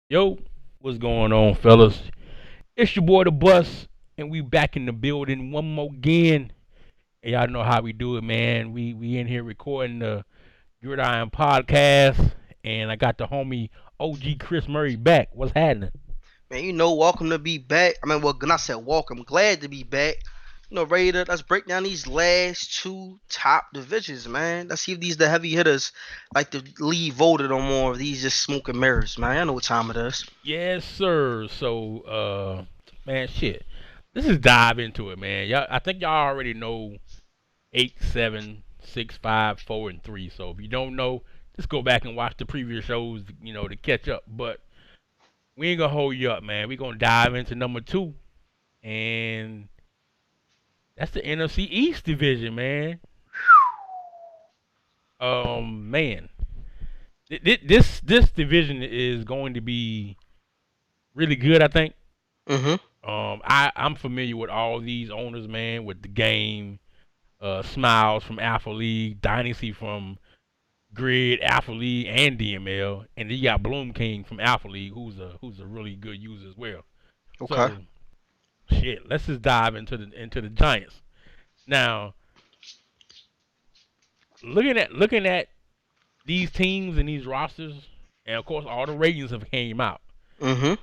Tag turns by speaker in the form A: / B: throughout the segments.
A: Yo, what's going on, fellas? It's your boy the Bus, and we back in the building one more again. And y'all know how we do it, man. We in here recording the Gridiron podcast, and I got the homie OG Chris Murray back. What's happening?
B: Man, welcome to be back. I mean, well, when I said welcome, glad to be back. Ready to let's break down these last two top divisions, man. Let's see if these the heavy hitters like to leave voted on more of these just smoking mirrors, man. I know what time it is.
A: Yes, sir. So, man, shit. Let's just dive into it, man. Y'all, I think y'all already know 8, 7, 6, 5, 4, and 3. So if you don't know, just go back and watch the previous shows, to catch up. But we ain't gonna hold you up, man. We gonna dive into number two, and that's the NFC East division, man. Man, this division is going to be really good, I think.
B: Mm-hmm.
A: I'm familiar with all these owners, man, with the game, Smiles from Alpha League, Dynasty from Grid, Alpha League, and DML, and then you got Bloom King from Alpha League, who's a really good user as well.
B: Okay.
A: So shit, let's just dive into the Giants. Now, looking at these teams and these rosters, and of course all the ratings have came out.
B: Mm-hmm.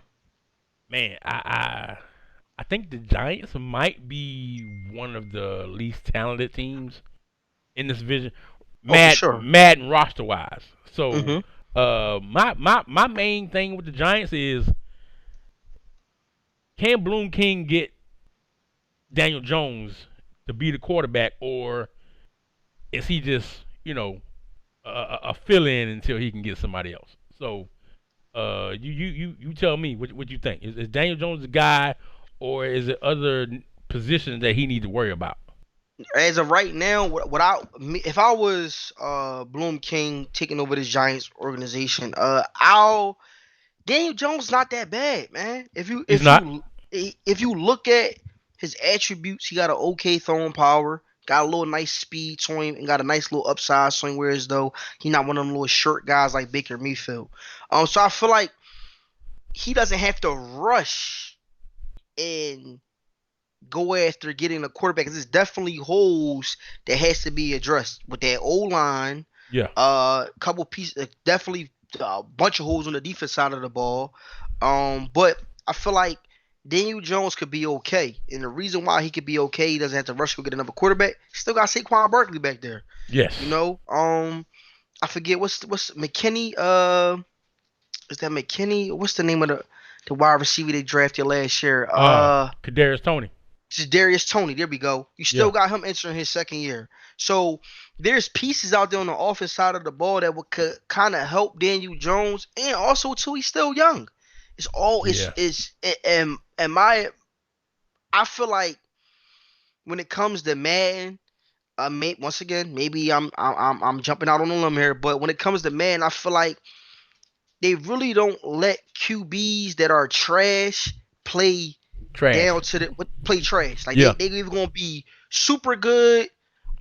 A: Man, I think the Giants might be one of the least talented teams in this division,
B: Oh, for
A: mad
B: sure.
A: mad and roster wise. So,
B: Mm-hmm.
A: my main thing with the Giants is, can Bloom King get Daniel Jones to be the quarterback, or is he just a fill in until he can get somebody else? So, you tell me what you think. Is Daniel Jones the guy, or is it other positions that he needs to worry about?
B: As of right now, if I was Bloom King taking over this Giants organization, I'll Daniel Jones not that bad, man. If you
A: He's
B: if
A: not.
B: you if you look at his attributes, he got an okay throwing power, got a little nice speed to him, and got a nice little upside swing. Whereas though he not one of them little short guys like Baker Mayfield. So I feel like he doesn't have to rush and go after getting a quarterback. 'Cause there's definitely holes that has to be addressed with that O line.
A: Yeah.
B: Couple pieces, definitely a bunch of holes on the defense side of the ball. But I feel like Daniel Jones could be okay, and the reason why he could be okay, he doesn't have to rush to get another quarterback. Still got Saquon Barkley back there.
A: Yes.
B: I forget what's McKinney. Is that McKinney? What's the name of the wide receiver they drafted last year?
A: Kadarius Toney.
B: This is Darius Toney. There we go. You still
A: Yeah.
B: got him entering his second year. So there's pieces out there on the offense side of the ball that would kind of help Daniel Jones, and also too, he's still young. It's all
A: Yeah.
B: it's and my I feel like when it comes to Madden, once again, maybe I'm jumping out on a limb here, but when it comes to Madden, I feel like they really don't let QBs that are trash play
A: Trash.
B: down to play trash. Like
A: Yeah.
B: they either gonna be super good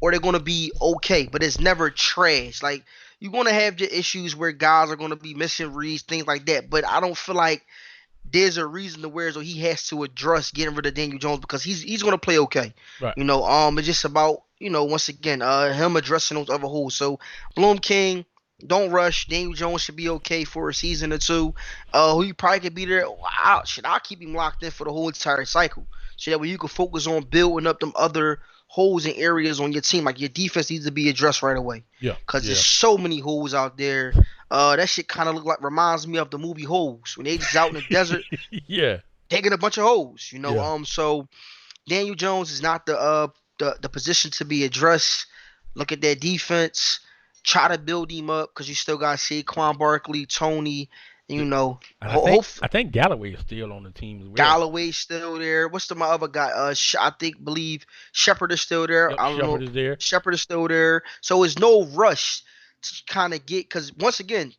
B: or they're gonna be okay, but it's never trash. Like you're gonna have your issues where guys are gonna be missing reads, things like that. But I don't feel like there's a reason to where so he has to address getting rid of Daniel Jones because he's gonna play okay.
A: Right.
B: It's just about once again him addressing those other holes. So Bloom King. Don't rush. Daniel Jones should be okay for a season or two. Who you probably could be there. I'll keep him locked in for the whole entire cycle. So that way you can focus on building up them other holes and areas on your team. Like your defense needs to be addressed right away.
A: Yeah.
B: Cause
A: Yeah.
B: there's so many holes out there. That shit kind of reminds me of the movie Holes when they just out in the desert
A: Yeah.
B: taking a bunch of holes.
A: Yeah.
B: So Daniel Jones is not the position to be addressed. Look at that defense. Try to build him up because you still got Saquon Barkley, Tony, You know,
A: And
B: hope
A: I think Galloway is still on the team as well.
B: Galloway's still there. What's my other guy? I believe Shepard is still there.
A: Yep,
B: I don't know.
A: Shepard is there.
B: Shepard is still there. So it's no rush to kind of get, because once again,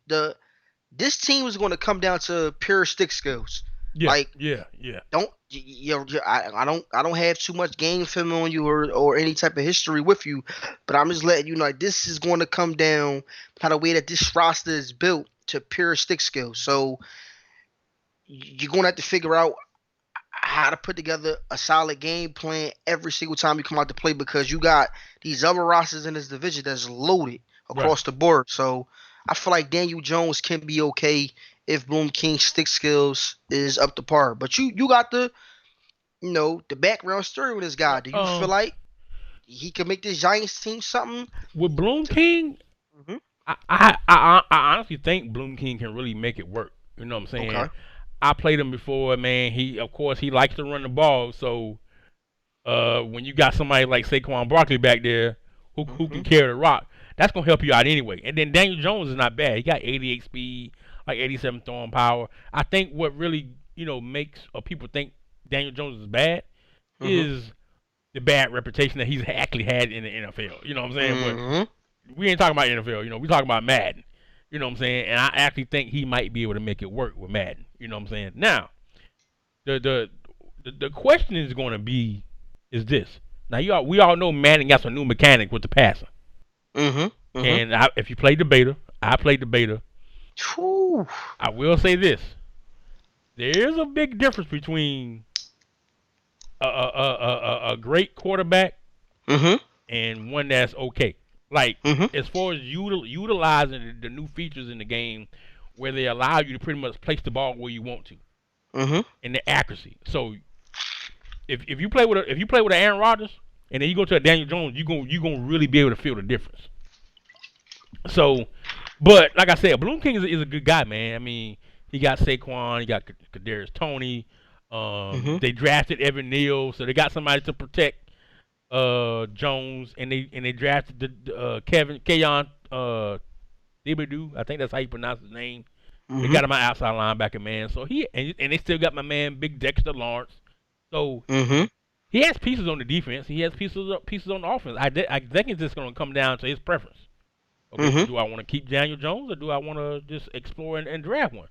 B: this team is going to come down to pure stick skills.
A: Yeah,
B: like
A: yeah.
B: I don't have too much game film on you or any type of history with you, but I'm just letting you know, like, this is going to come down by the way that this roster is built to pure stick skills. So you're going to have to figure out how to put together a solid game plan every single time you come out to play, because you got these other rosters in this division that's loaded across the board. So I feel like Daniel Jones can be okay if Bloom King's stick skills is up to par. But you got the background story with this guy. Do you feel like he can make this Giants team something?
A: With Bloom King, I honestly think Bloom King can really make it work. You know what I'm saying? Okay. I played him before, man. He likes to run the ball. So when you got somebody like Saquon Barkley back there who can carry the rock, that's gonna help you out anyway. And then Daniel Jones is not bad. He got 88 speed, like 87 throwing power. I think what really makes people think Daniel Jones is bad is the bad reputation that he's actually had in the NFL. You know what I'm saying? But we ain't talking about NFL. We talking about Madden. You know what I'm saying? And I actually think he might be able to make it work with Madden. You know what I'm saying? Now, the question is going to be is this. Now, we all know Madden got some new mechanic with the passing. And if you played the beta, I played the beta.
B: Whew.
A: I will say this. There's a big difference between a great quarterback and one that's okay. Like, as far as utilizing the new features in the game where they allow you to pretty much place the ball where you want to. And the accuracy. So if you play with an Aaron Rodgers and then you go to a Daniel Jones, you're gonna really be able to feel the difference. So, but like I said, Bloom King is a good guy, man. I mean, he got Saquon, he got Kadarius Toney. They drafted Evan Neal, so they got somebody to protect Jones, and they drafted the Keyon Thibodeau. I think that's how you pronounce his name. They got him an outside linebacker, man. So and they still got my man Big Dexter Lawrence. So he has pieces on the defense. He has pieces on the offense. I think it's just going to come down to his preference. Okay, do I want to keep Daniel Jones or do I want to just explore and draft one?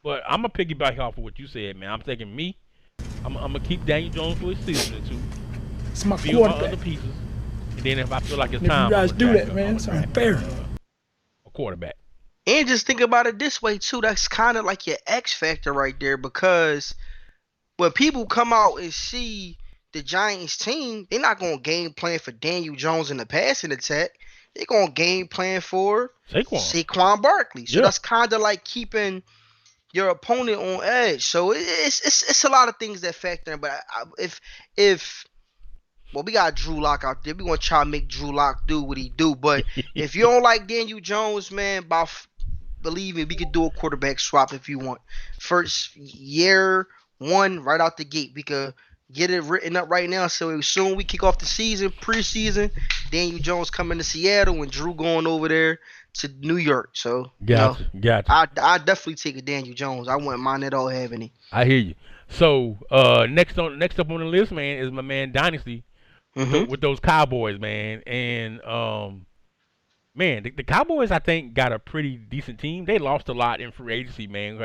A: But I'm going to piggyback off of what you said, man. I'm thinking I'm going to keep Daniel Jones for a season or two.
C: It's my
A: quarterback. My other pieces. And then if I feel like it's time,
C: you guys do that, man. It's unfair.
A: A quarterback.
B: And just think about it this way, too. That's kind of like your X factor right there, because when people come out and see the Giants team, they're not going to game plan for Daniel Jones in the passing attack. They're going to game plan for Saquon Barkley. So that's kind of like keeping your opponent on edge. So it's a lot of things that factor in. But if we got Drew Lock out there, we're going to try to make Drew Lock do what he do. But if you don't like Daniel Jones, man, believe me, we could do a quarterback swap if you want. First year one, right out the gate, we could get it written up right now. So as soon as we kick off the season, preseason, Daniel Jones coming to Seattle and Drew going over there to New York. So
A: gotcha.
B: I definitely take a Daniel Jones. I wouldn't mind at all having him.
A: I hear you. So next up on the list, man, is my man Dynasty with those Cowboys, man. And man, the Cowboys, I think, got a pretty decent team. They lost a lot in free agency, man.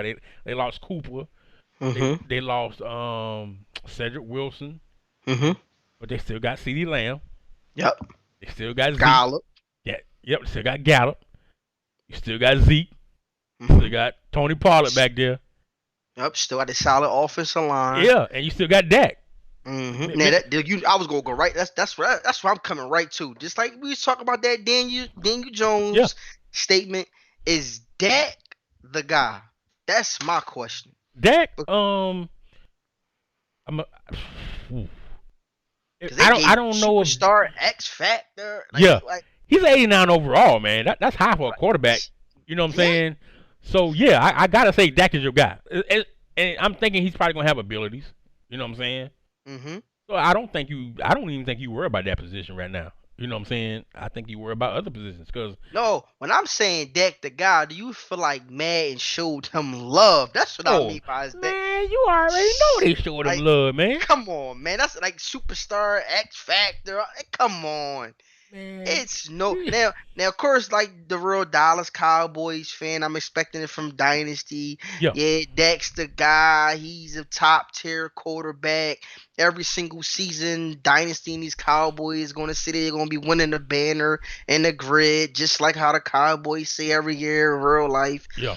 A: They lost Cooper. They lost Cedric Wilson. But they still got CeeDee Lamb.
B: Yep.
A: They still got Zeke.
B: Gallup.
A: Yeah. Yep. They still got Gallup. You still got Zeke. Still got Tony Pollard back there.
B: Yep. Still got a solid offensive line.
A: Yeah, and you still got Dak.
B: Now I was gonna go right. That's where I'm coming right to. Just like we was talking about that Daniel Jones statement. Is Dak the guy? That's my question.
A: Dak, I don't know if
B: Star X Factor.
A: He's 89 overall, man. That's high for a quarterback. You know what I'm saying? So yeah, I gotta say Dak is your guy, and I'm thinking he's probably gonna have abilities. You know what I'm saying? So I don't even think you worry about that position right now. You know what I'm saying? I think you worry about other positions because
B: No, when I'm saying Dak the guy, do you feel like Madden showed him love? That's what I mean by his Dak.
A: man, you already know they showed him
B: Like,
A: love, man.
B: come on, man. That's like superstar X Factor. Come on.
A: Man,
B: It's no now. Of course, like the real Dallas Cowboys fan, I'm expecting it from Dynasty.
A: Yeah.
B: Yeah, Dak's the guy. He's a top tier quarterback. Every single season, Dynasty and these Cowboys going to sit there, going to be winning the banner and the grid, just like how the Cowboys say every year in real life.
A: Yeah.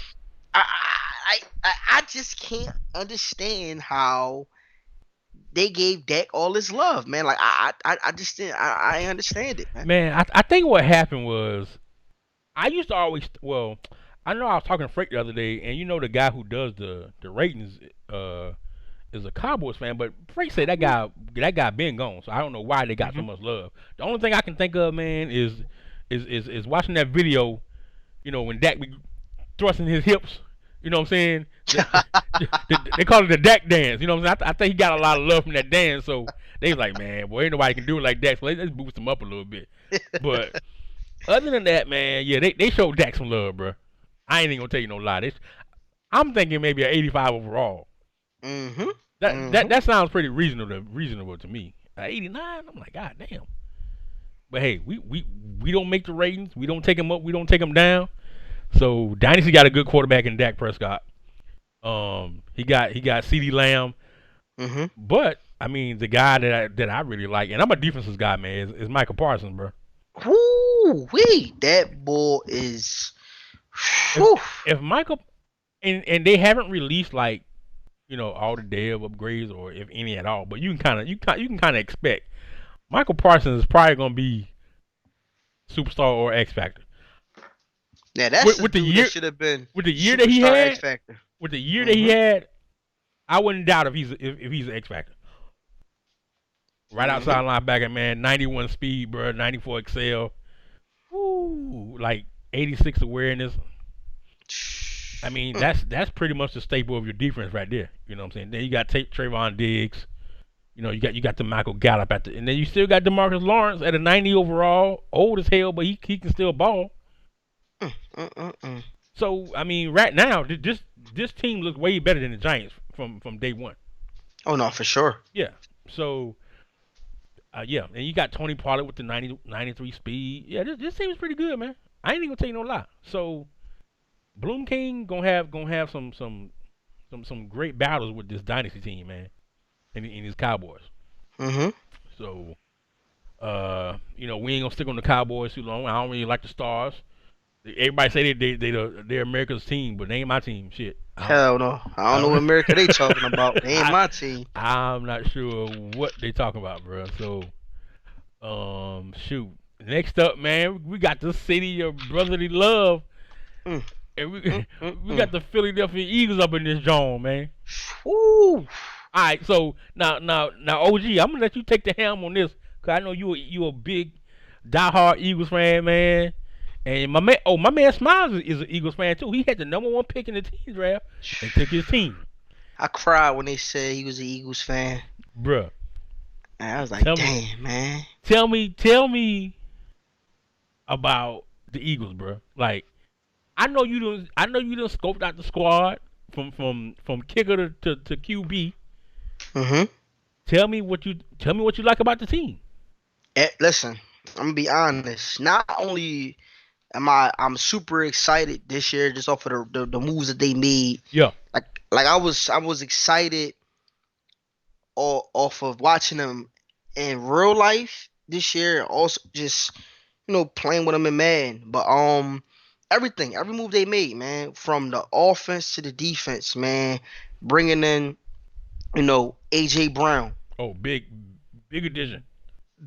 B: I just can't understand how they gave Dak all his love, man. Like I just didn't. I understand it, man.
A: Man, I think what happened was I used to always I know I was talking to Frank the other day, and you know the guy who does the ratings is a Cowboys fan, but Frank said that guy been gone, so I don't know why they got so much love. The only thing I can think of, man, is watching that video, you know, when Dak be thrusting his hips. You know what I'm saying? They call it the Dak dance. You know what I'm saying? I think he got a lot of love from that dance. So they was like, man, boy, ain't nobody can do it like Dak. So let's boost him up a little bit. But other than that, man, yeah, they showed Dak some love, bro. I ain't even gonna tell you no lie. I'm thinking maybe an 85 overall.
B: Mm-hmm.
A: That sounds pretty reasonable to me. 89, I'm like, god damn. But hey, we don't make the ratings. We don't take them up. We don't take them down. So Dynasty got a good quarterback in Dak Prescott. He got CeeDee Lamb.
B: Mm-hmm.
A: But I mean, the guy that I really like, and I'm a defensive guy, man, is Michael Parsons, bro.
B: Woo wee, that boy is.
A: If Michael and they haven't released like, you know, all the dev upgrades or if any at all, but you can kind of expect Michael Parsons is probably gonna be superstar or X Factor.
B: Yeah, that's
A: with the year
B: should have been
A: with the year that he had.
B: X Factor.
A: With the year that he had, I wouldn't doubt if he's an X Factor. Right outside linebacker, man, 91 speed, bro, 94 excel, like 86 awareness. I mean, that's pretty much the staple of your defense right there. You know what I'm saying? Then you got Trayvon Diggs. You know, you got the Michael Gallup and then you still got DeMarcus Lawrence at a 90 overall, old as hell, but he can still ball. So I mean, right now, this team looks way better than the Giants from day one.
B: Oh no, for sure.
A: Yeah. So, yeah, and you got Tony Pollard with the 93 speed. Yeah, this team is pretty good, man. I ain't even gonna tell you no lie. So, Bloom King gonna have some great battles with this dynasty team, man, and these Cowboys.
B: Mm-hmm.
A: So, you know, we ain't gonna stick on the Cowboys too long. I don't really like the Stars. Everybody say they're America's team, but they ain't my team. Shit.
B: Hell no. I don't know what America they talking about. They ain't my team.
A: I'm not sure what they talking about, bro. So, shoot. Next up, man, we got the city of brotherly love, and we got the Philadelphia Eagles up in this joint, man.
B: Woo.
A: All right, so now, OG, I'm gonna let you take the helm on this, cause I know you a big diehard Eagles fan, man. And my man Smiles is an Eagles fan too. He had the #1 pick in the team draft and took his team.
B: I cried when they said he was an Eagles fan.
A: Bruh.
B: And I was like, damn, man.
A: Tell me about the Eagles, bruh. Like, I know you done scoped out the squad from kicker to QB.
B: Mm-hmm.
A: Tell me what you like about the team.
B: Listen, I'm gonna be honest. Not only I'm super excited this year just off of the moves that they made.
A: Yeah.
B: Like I was excited off of watching them in real life this year. Also just, you know, playing with them in Madden. But every move they made, man, from the offense to the defense, man, bringing in, you know, AJ Brown.
A: Oh, big addition.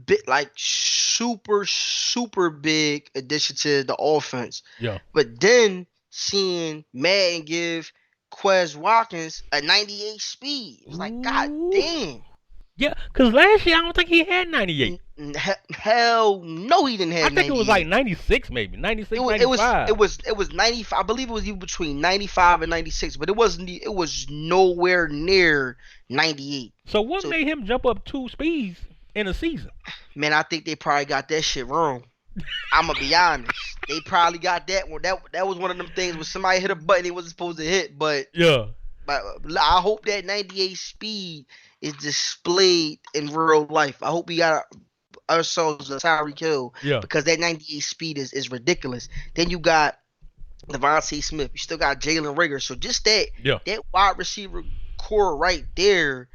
B: Bit like super big addition to the offense.
A: Yeah.
B: But then seeing Madden give Quez Watkins a 98 speed, it was like, god damn.
A: Yeah, because last year I don't think he had 98.
B: Hell no, he didn't have 98.
A: I think it was like 96 maybe. 96, 95.
B: It was 95. I believe it was even between 95 and 96, but it was nowhere near 98.
A: So what made him jump up 2 speeds in a season?
B: Man, I think they probably got that shit wrong. I'm gonna be honest. They probably got that one. That was one of them things where somebody hit a button they wasn't supposed to hit. But
A: Yeah.
B: I hope that 98 speed is displayed in real life. I hope we got ourselves a Tyreek Hill
A: Yeah.
B: because that 98 speed is ridiculous. Then you got Devontae Smith. You still got Jalen Rager. So just that wide receiver core right there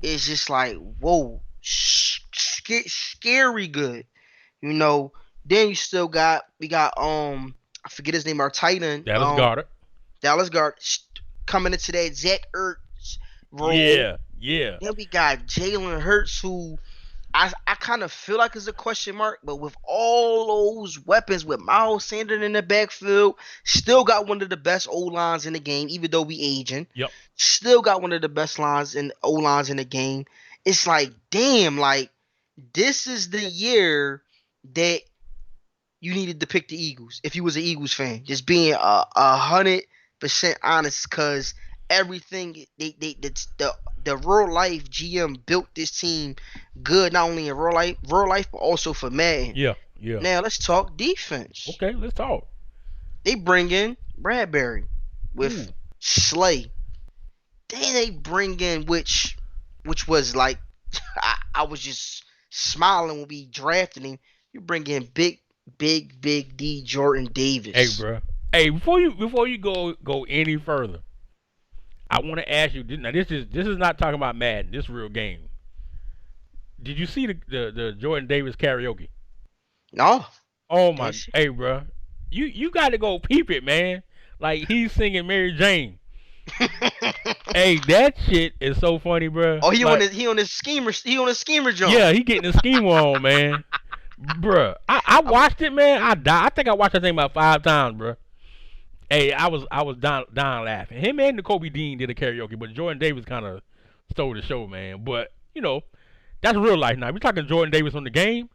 B: is just like, whoa, scary good. You know. Then you still got I forget his name, our tight end.
A: Dallas Goedert.
B: Dallas Goedert coming into that Zach Ertz role.
A: Yeah.
B: Then we got Jalen Hurts, who I kind of feel like is a question mark, but with all those weapons, with Miles Sanders in the backfield, still got one of the best O-lines in the game, even though we aging.
A: Yep.
B: Still got one of the best O-lines in the game. It's like, damn, like this is the year that you needed to pick the Eagles if you was an Eagles fan. Just being 100% honest, because everything the real life GM built this team good, not only in real life, but also for Madden.
A: Yeah.
B: Now let's talk defense.
A: Okay, let's talk.
B: They bring in Bradbury with Slay. Then they bring in which was like I was just smiling when we drafted him. You bring in big D Jordan Davis.
A: Hey, bro. Hey, before you go any further, I want to ask you. Now, this is not talking about Madden. This is real game. Did you see the Jordan Davis karaoke?
B: No.
A: Oh my! Hey, bro. You got to go peep it, man. Like he's singing Mary Jane. Hey, that shit is so funny, bro.
B: Oh, he on his schemer jump.
A: Yeah, he getting the schemer on, man. Bruh, I watched it, man. I think I watched that thing about 5 times, bruh. Hey, I was down laughing. Him and Kobe Dean did a karaoke, but Jordan Davis kind of stole the show, man. But you know, that's real life now. We talking Jordan Davis on the game.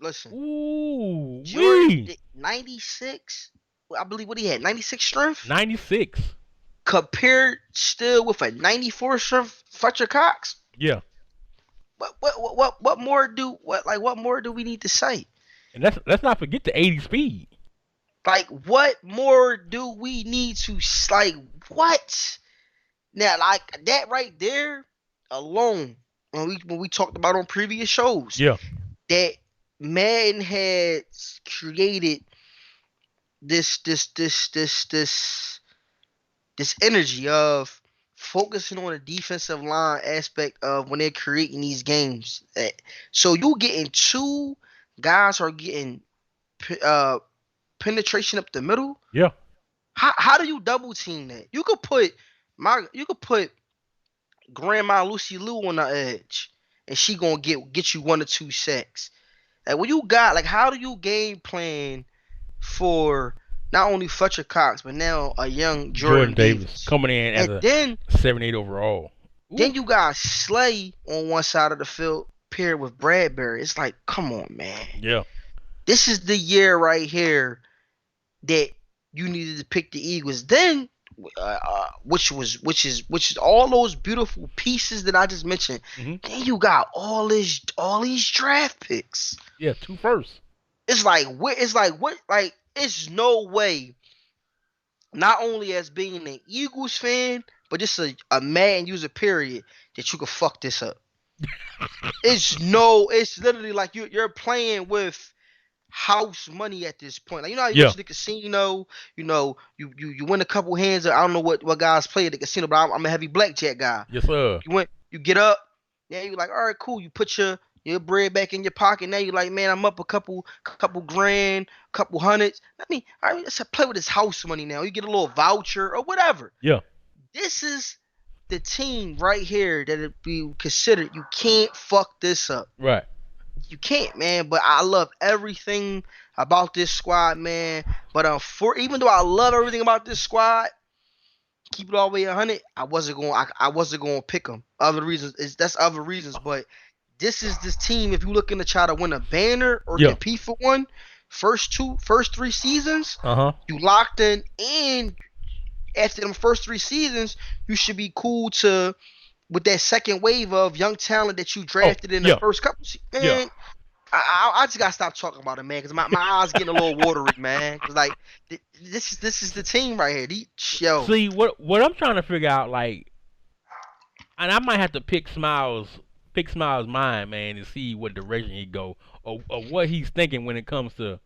B: Listen,
A: ooh,
B: Jordan 96. I believe what he had, 96 strength.
A: 96.
B: Compared still with a 94 strength Fletcher Cox.
A: Yeah.
B: What more do we need to say?
A: And let's not forget the 80 speed.
B: Like, what more do we need to what? Now, like that right there alone, when we talked about on previous shows, that Madden had created this energy of focusing on the defensive line aspect of when they're creating these games. So you getting 2 guys are getting penetration up the middle.
A: Yeah.
B: How do you double team that? You could put Grandma Lucy Liu on the edge, and she gonna get you 1 or 2 sacks. Like when you got how do you game plan for not only Fletcher Cox, but now a young Jordan Davis
A: coming in as a 78 overall. Ooh.
B: Then you got Slay on one side of the field paired with Bradbury. It's like, come on, man.
A: Yeah.
B: This is the year right here that you needed to pick the Eagles. Then, which is all those beautiful pieces that I just mentioned.
A: Mm-hmm.
B: Then you got all these draft picks.
A: Yeah, 2 firsts.
B: It's no way, not only as being an Eagles fan, but just a Madden user period, that you could fuck this up. It's literally like you're playing with house money at this point. Like, you know how you go to the casino, you win a couple hands. I don't know what guys play at the casino, but I'm a heavy blackjack guy.
A: Yes, sir.
B: You get up, now you're like, all right, cool. You put your bread back in your pocket. Now you're like, man, I'm up a couple grand, couple hundreds. Let's play with this house money now. You get a little voucher or whatever.
A: Yeah.
B: This is the team right here that it be considered. You can't fuck this up.
A: Right.
B: You can't, man. But I love everything about this squad, man. But even though I love everything about this squad, keep it all the way 100. I wasn't going to pick them. Other reasons, but this is this team. If you're looking to try to win a banner or compete for one, first 3 seasons, you locked in, and after them first 3 seasons, you should be cool with that second wave of young talent that you drafted in the first couple. Man, I just gotta stop talking about it, man, because my eyes getting a little watery, man. Cause like this is the team right here. Yo.
A: See what I'm trying to figure out, like, and I might have to pick Smiles mind, man, to see what direction he go or what he's thinking when it comes to,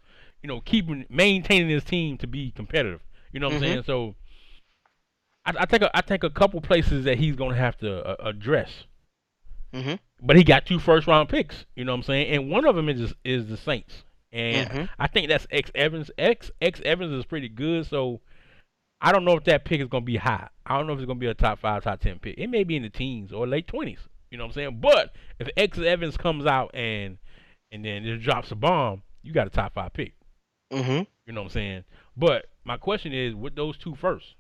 A: maintaining his team to be competitive. You know what I'm saying? So I think a couple places that he's gonna have to address. But he got 2 first-round picks. You know what I'm saying? And one of them is the Saints, and I think that's X Evans. X Evans is pretty good, so I don't know if that pick is gonna be high. I don't know if it's gonna be a top 5, top 10 pick. It may be in the teens or late 20s. You know what I'm saying? But if X Evans comes out and then just drops a bomb, you got a top 5 pick. You know what I'm saying? But my question is, with those 2 first,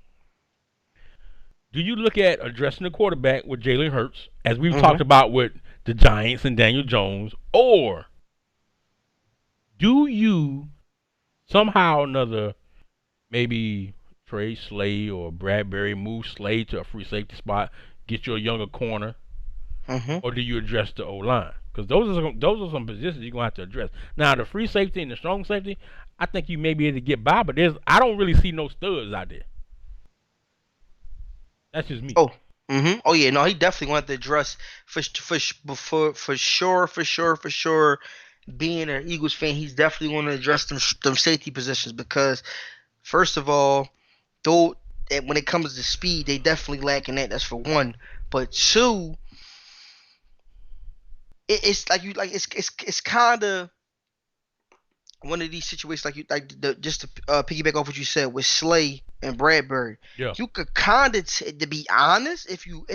A: do you look at addressing the quarterback with Jalen Hurts, as we've talked about with the Giants and Daniel Jones, or do you somehow or another maybe trade Slay or Bradbury, move Slay to a free safety spot, get you a younger corner, or do you address the O-line? Because those are some positions you're gonna have to address. Now the free safety and the strong safety, I think you may be able to get by, but I don't really see no studs out there. That's just me.
B: Oh yeah, no, he definitely wanted to address for sure. Being an Eagles fan, he's definitely going to address them safety positions because, first of all, though when it comes to speed, they definitely lacking that. That's for one. But 2, it's kind of one of these situations just to piggyback off what you said with Slay and Bradbury.
A: Yeah.
B: You could kind of, to be honest, if you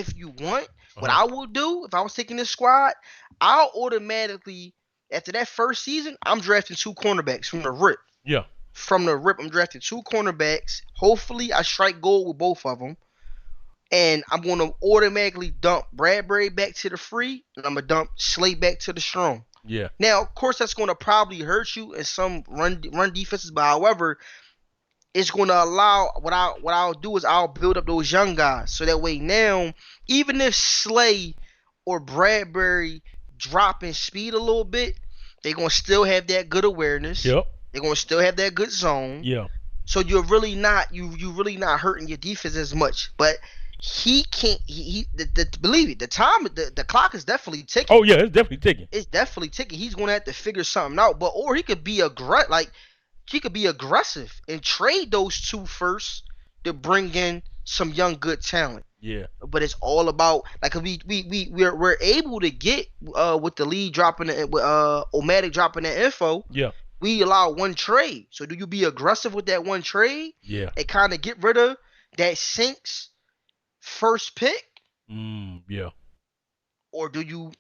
B: want, what I would do if I was taking this squad, I'll automatically, after that first season, I'm drafting 2 cornerbacks from the rip.
A: Yeah.
B: From the rip, I'm drafting 2 cornerbacks. Hopefully, I strike gold with both of them. And I'm going to automatically dump Bradbury back to the free, and I'm going to dump Slay back to the strong.
A: Yeah.
B: Now, of course, that's going to probably hurt you in some run defenses, but however, it's going to allow what I'll do is I'll build up those young guys, so that way now, even if Slay or Bradbury drop in speed a little bit, they're going to still have that good awareness.
A: Yep.
B: They're going to still have that good zone.
A: Yeah.
B: So you're really not really not hurting your defense as much, but. He can't. Believe it. The clock is definitely ticking.
A: Oh yeah, it's definitely ticking.
B: It's definitely ticking. He's going to have to figure something out. Or he could be aggressive and trade those 2 first to bring in some young good talent.
A: Yeah.
B: But it's all about we're able to get with the lead dropping with Omatic dropping that info.
A: Yeah.
B: We allow 1 trade. So do you be aggressive with that 1 trade?
A: Yeah.
B: And kind of get rid of that Saints first pick?
A: Yeah.
B: Or do you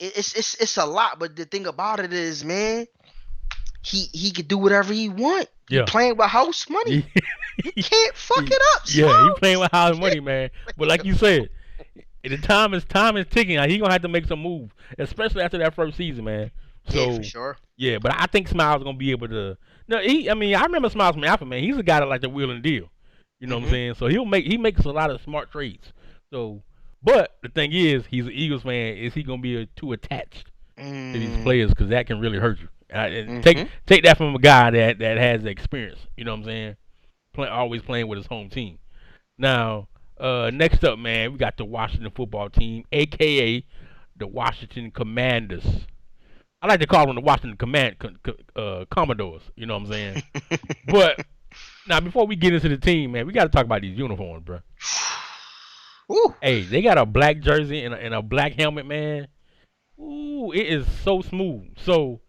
B: it's a lot, but the thing about it is, man, he could do whatever he want.
A: Yeah.
B: He playing with house money. You can't fuck it up.
A: Yeah, he playing with house money, man. But like you said, the time is ticking. Like, he gonna have to make some moves, especially after that first season, man. So
B: yeah, for sure.
A: Yeah, but I think Smiles gonna be able to. No, I remember Smiles from Alpha, man. He's a guy that like the wheel and deal. You know what I'm saying? So he makes a lot of smart trades. So, but the thing is, he's an Eagles fan. Is he gonna be too attached to these players? Because that can really hurt you. And take that from a guy that has the experience. You know what I'm saying? Always playing with his home team. Now, next up, man, we got the Washington football team, aka the Washington Commanders. I like to call them the Washington Commodores. You know what I'm saying? But now, before we get into the team, man, we got to talk about these uniforms, bro.
B: Ooh.
A: Hey, they got a black jersey and a black helmet, man. Ooh, it is so smooth. So,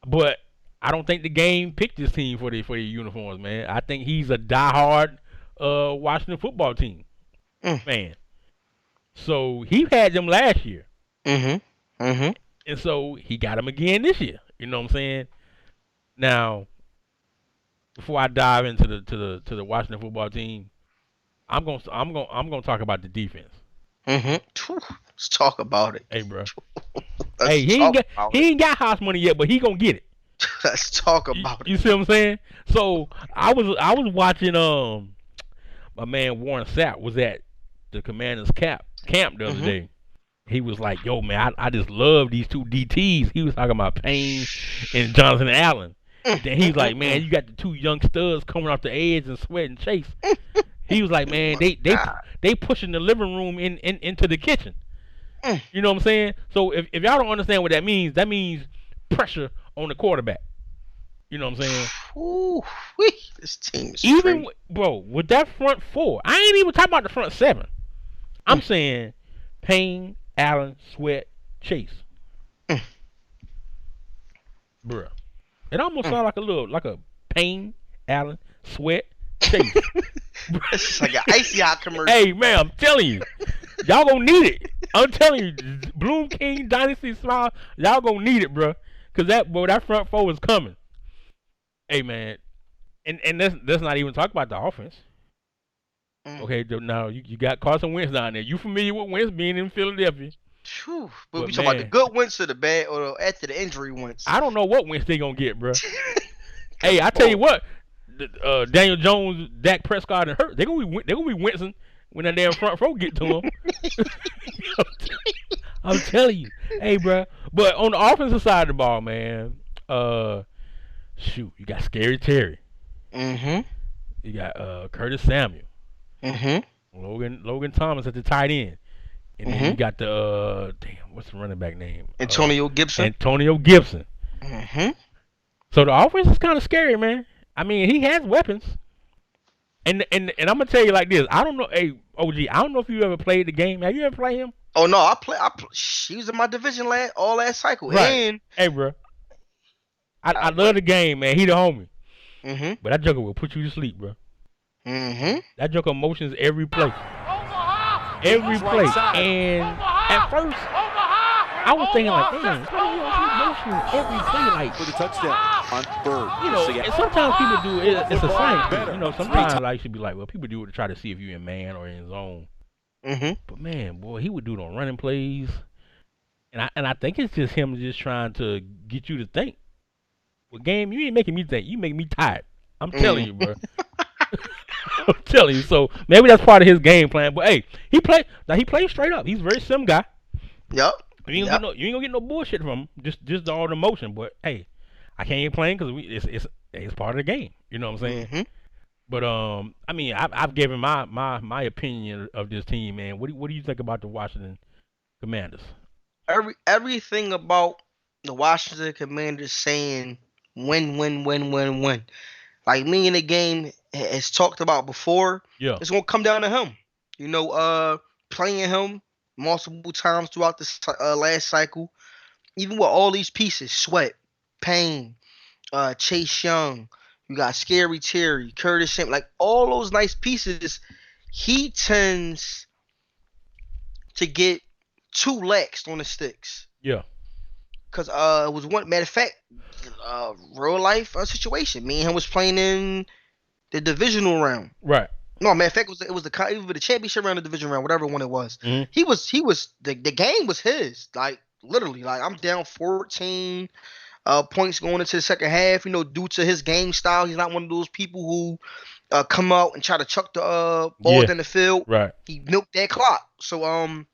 A: but I don't think the game picked this team for the uniforms, man. I think he's a diehard Washington football team fan. So he had them last year. And so he got them again this year. You know what I'm saying? Now, before I dive into the Washington football team, I'm gonna talk about the defense.
B: Let's talk about it.
A: Hey, bro. Hey, he ain't got house money yet, but he gonna get it.
B: Let's talk about it.
A: You see what I'm saying? So I was watching my man Warren Sapp was at the Commanders camp the other day he was like, "Yo, man, I just love these two DTs." He was talking about Payne and Jonathan Allen. Then he's like, "Man, you got the two young studs coming off the edge and Sweat and Chase." He was like, "Man, they pushing the living room into the kitchen." You know what I'm saying? So if y'all don't understand what that means pressure on the quarterback. You know what I'm saying?
B: Ooh, this team is
A: Even bro, with that front four, I ain't even talking about the front seven. I'm saying Payne, Allen, Sweat, Chase. Bruh. It almost sounds like a Payne, Allen, Sweat, Chase.
B: It's just like an icy hot commercial.
A: Hey man, I'm telling you, y'all gonna need it. I'm telling you, Bloom King Dynasty Smile, y'all gonna need it, bruh. Cause that front four is coming. Hey man, and let's not even talk about the offense. Okay, now you got Carson Wentz down there. You familiar with Wentz being in Philadelphia?
B: Whew, but we talking about the good Wentz or the bad or after the injury Wentz?
A: I don't know what Wentz they gonna get, bro. Hey, I tell you what, Daniel Jones, Dak Prescott, and Hurt, they gonna be Wentzing when that damn front row get to him. I'm telling you, hey, bro. But on the offensive side of the ball, man, shoot, you got Scary Terry. You got Curtis Samuel. Logan Thomas at the tight end. And then you got the what's the running back name?
B: Antonio Gibson.
A: So the offense is kind of scary, man. I mean, he has weapons. And I'm gonna tell you like this. I don't know, hey OG. I don't know if you ever played the game. Have you ever played him?
B: Oh no, I play. She was in my division last cycle.
A: Right.
B: And
A: hey, bro. I love the game, man. He the homie. But that joker will put you to sleep, bro. That joker motions every play. Every play. And at first, I was thinking like, damn, motion every play like
D: for the touchdown on Bird.
A: You know, and sometimes people do it. It's a science. You know, sometimes I should be like, well, people do it to try to see if you're in man or in zone. But man, boy, he would do it on running plays, and I think it's just him just trying to get you to think. Well, game, you ain't making me think. You make me tired. I'm telling you, bro. I'm telling you. So maybe that's part of his game plan. But hey, he plays straight up. He's a very sim guy.
B: Yep.
A: You ain't gonna get no bullshit from him. Just all the motion. But hey, I can't get playing because it's part of the game. You know what I'm saying? But I mean, I've given my opinion of this team, man. What do you think about the Washington Commanders?
B: Everything about the Washington Commanders saying win. Like me in the game has talked about before.
A: Yeah,
B: it's gonna come down to him. You know, playing him multiple times throughout this last cycle, even with all these pieces, Sweat, Payne, Chase Young, you got Scary Terry, Curtis Samuel, like all those nice pieces, he tends to get too laxed on the sticks.
A: Yeah.
B: Cause it was one matter of fact, real life situation. Me and him was playing in the divisional round.
A: Right.
B: No, matter of fact, it was the championship round, the division round, whatever one it was. He was the game was his. Like literally, like I'm down 14 points going into the second half. You know, due to his game style, he's not one of those people who come out and try to chuck the ball down the field.
A: Right.
B: He milked that clock. So I'm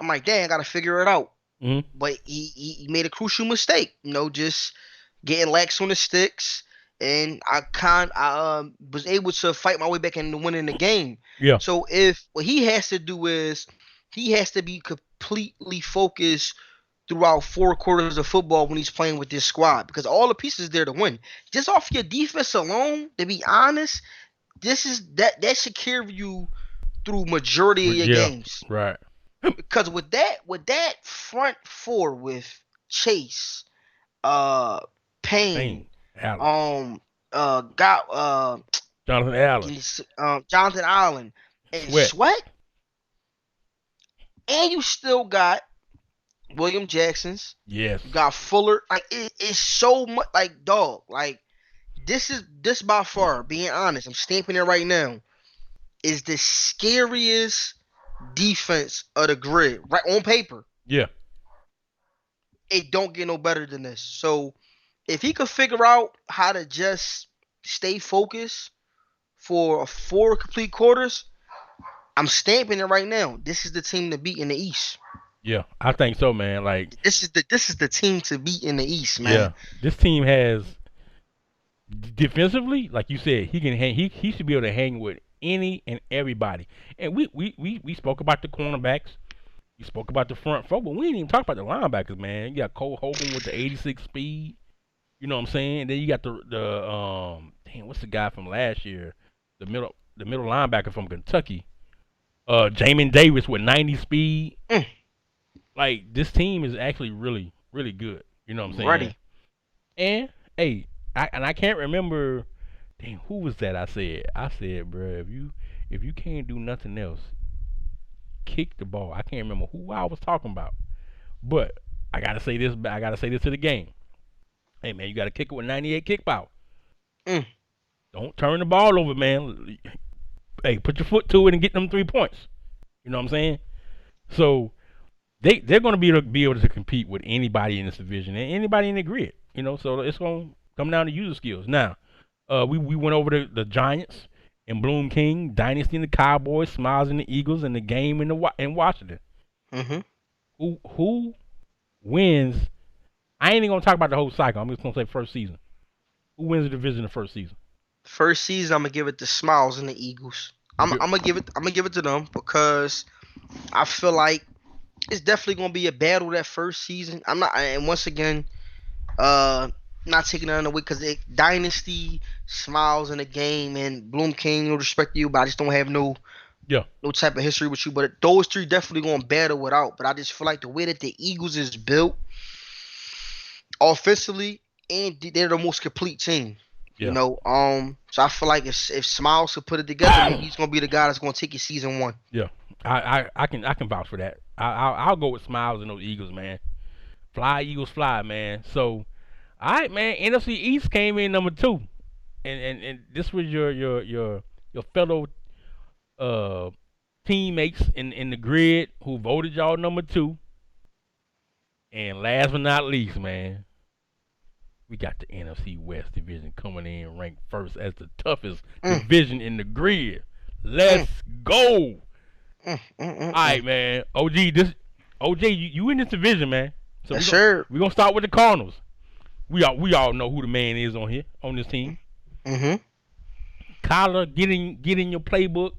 B: like, dang, I gotta figure it out. But he made a crucial mistake. You know, just getting lax on the sticks. And I was able to fight my way back into winning the game.
A: Yeah.
B: So what he has to do is he has to be completely focused throughout 4 quarters of football when he's playing with this squad, because all the pieces there to win. Just off your defense alone, to be honest, that should carry you through majority of your games.
A: Right.
B: Because with that front four with Chase, Payne.
A: Allen.
B: Jonathan Allen and Sweat. And you still got William Jackson's.
A: Yes.
B: You got Fuller. Like it's so much. Like dog. Like this by far, being honest, I'm stamping it right now, is the scariest defense of the grid. Right on paper.
A: Yeah.
B: It don't get no better than this. So if he could figure out how to just stay focused for 4 complete quarters, I'm stamping it right now. This is the team to beat in the East.
A: Yeah, I think so, man. Like,
B: This is the team to beat in the East, man.
A: yeah, this team has defensively, like you said, he can hang. He should be able to hang with any and everybody. And we spoke about the cornerbacks. We spoke about the front four, but we didn't even talk about the linebackers, man. You got Cole Hogan with the 86 speed. You know what I'm saying? Then you got the damn, what's the guy from last year? The middle linebacker from Kentucky. Jamin Davis with 90 speed.
B: Mm.
A: Like, this team is actually really, really good. You know what I'm saying?
B: Ready.
A: And hey, I can't remember. Damn, who was that? I said, bro, if you can't do nothing else, kick the ball. I can't remember who I was talking about, but I gotta say this. I gotta say this to the game. Hey man, you gotta kick it with 98 kick power.
B: Mm.
A: Don't turn the ball over, man. Hey, put your foot to it and get them 3 points. You know what I'm saying? So they're gonna be able to compete with anybody in this division and anybody in the grid. You know, so it's gonna come down to user skills. Now, we went over the Giants and Bloom King, Dynasty and the Cowboys, Smiles and the Eagles, and the game in Washington.
B: Mm-hmm.
A: Who wins? I ain't even gonna talk about the whole cycle. I'm just gonna say first season. Who wins the division the first season?
B: First season, I'm gonna give it to Smiles and the Eagles. I'm gonna give it to them because I feel like it's definitely gonna be a battle that first season. And once again, not taking none away because Dynasty, Smiles in the game, and Bloom King. No respect to you, but I just don't have no type of history with you. But those three definitely gonna battle it out. But I just feel like the way that the Eagles is built offensively, and they're the most complete team.
A: Yeah.
B: You know, so I feel like if Smiles could put it together, maybe he's gonna be the guy that's gonna take you season one.
A: Yeah, I can vouch for that. I'll go with Smiles and those Eagles, man. Fly Eagles, fly, man. So, all right, man. NFC East came in number 2, and this was your fellow teammates in the grid who voted y'all number 2. And last but not least, man, we got the NFC West division coming in ranked first as the toughest division in the grid. Let's go. All right, man. OG, you in this division, man. So
B: Yes, sir.
A: We're gonna start with the Cardinals. We all know who the man is on this team.
B: Mm-hmm.
A: Kyler, get in your playbook.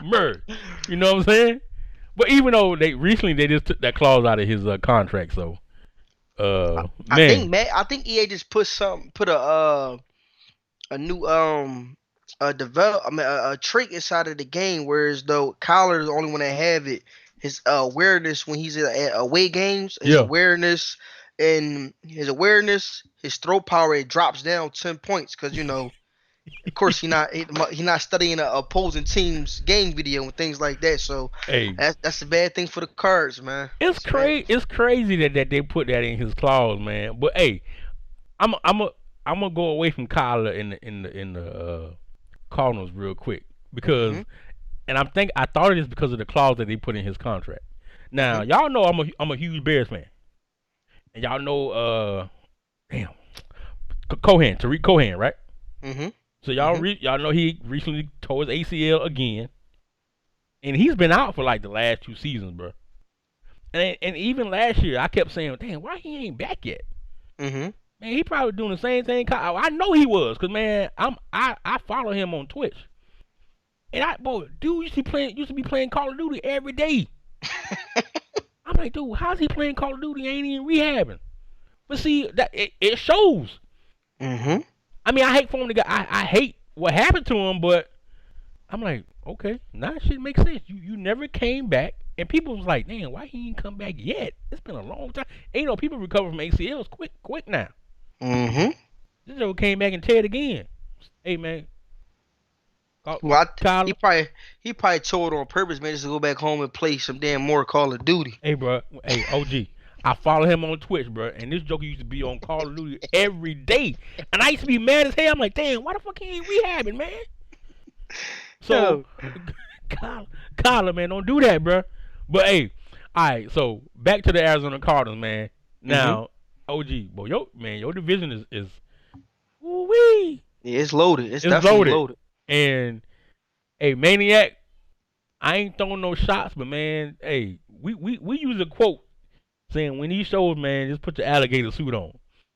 A: Merge. You know what I'm saying? But even though they just took that clause out of his contract, so man.
B: I think EA just put a new a trait inside of the game, whereas though Kyler is the only one that have it. His awareness when he's at away games, his awareness, his throw power, it drops down 10 points because of course he not studying a opposing team's game video and things like that. So
A: hey,
B: that's a bad thing for the Cards, man.
A: It's crazy that they put that in his clause, man. But hey, I'm gonna go away from Kyler in the Cardinals real quick because, and I thought it is because of the clause that they put in his contract. Now y'all know I'm a huge Bears fan, and y'all know Tariq Cohen, right?
B: Mm-hmm.
A: So y'all know he recently tore his ACL again, and he's been out for like the last 2 seasons, bro. And even last year, I kept saying, "Damn, why he ain't back yet?"
B: Mm-hmm.
A: Man, he probably doing the same thing. I know he was, cause man, I follow him on Twitch, and dude used to be playing Call of Duty every day. I'm like, dude, how's he playing Call of Duty? He ain't even rehabbing. But see, that it shows.
B: Mm-hmm.
A: I mean, I hate for him to go. I hate what happened to him, but I'm like, okay, now that shit makes sense. You never came back, and people was like, damn, why he ain't come back yet? It's been a long time. And, people recover from ACLs quick now.
B: Mm-hmm.
A: This dude came back and tear it again. Hey, man.
B: Well, he probably tore it on purpose, man, just to go back home and play some damn more Call of Duty.
A: Hey, bro. Hey, OG. I follow him on Twitch, bro, and this joker used to be on Call of Duty every day, and I used to be mad as hell. I'm like, damn, why the fuck he ain't rehabbing, man? So, Kyler, man, don't do that, bro. But hey, all right. So back to the Arizona Cardinals, man. Now, OG, boy, your division is woo-wee.
B: Yeah, it's loaded. It's definitely loaded.
A: And hey, Maniac, I ain't throwing no shots, but man, hey, we use a quote saying when he shows, man, just put the alligator suit on.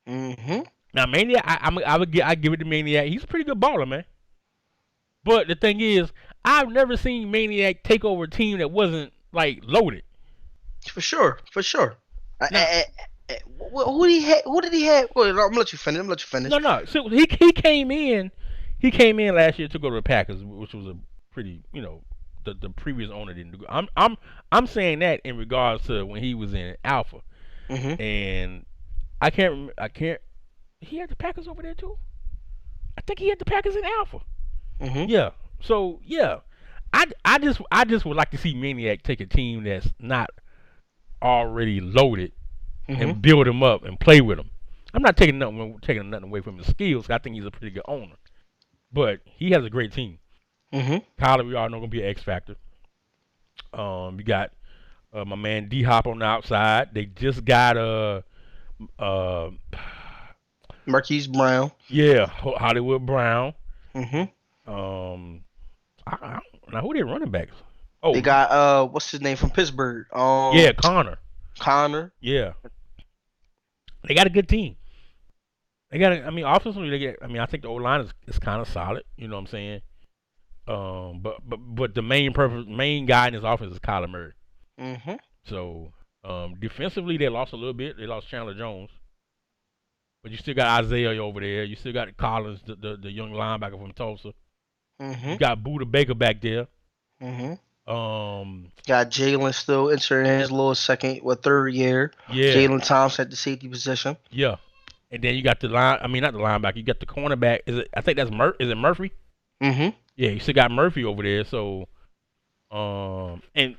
B: Mm-hmm.
A: Now Maniac, I give it to Maniac. He's a pretty good baller, man. But the thing is, I've never seen Maniac take over a team that wasn't like loaded.
B: For sure.
A: Now,
B: Who did he have? Who did he have? Wait, I'm gonna let you finish.
A: no. So he came in. He came in last year to go to the Packers, which was a pretty, the previous owner didn't do. I'm saying that in regards to when he was in Alpha,
B: Mm-hmm.
A: and I can't. He had the Packers over there too. I think he had the Packers in Alpha.
B: Mm-hmm.
A: Yeah. So yeah, I just would like to see Maniac take a team that's not already loaded
B: Mm-hmm.
A: and build him up and play with him. I'm not taking nothing away from his skills. I think he's a pretty good owner, but he has a great team.
B: Mm-hmm.
A: Kyler, we all know, gonna be an X factor. You got my man D Hop on the outside. They just got
B: Marquise Brown.
A: Hollywood Brown.
B: Mm-hmm.
A: Now who they running backs? Oh,
B: They got what's his name from Pittsburgh?
A: yeah, Connor.
B: Connor.
A: Yeah, they got a good team. Offensively, I think the O line is kind of solid. You know what I'm saying? But the main guy in his offense is Kyler Murray.
B: Mm-hmm.
A: So, defensively, they lost a little bit. They lost Chandler Jones, but you still got Isaiah over there. You still got Collins, the young linebacker from Tulsa.
B: Mm-hmm.
A: You got Buda Baker back there.
B: Mm-hmm.
A: Um,
B: Got Jalen still entering his little third year.
A: yeah,
B: Jalen Thompson at the safety position.
A: yeah. And then you got the not the linebacker. You got the cornerback. I think that's Is it Murphy?
B: Mm-hmm.
A: Yeah, you still got Murphy over there. So, J.J.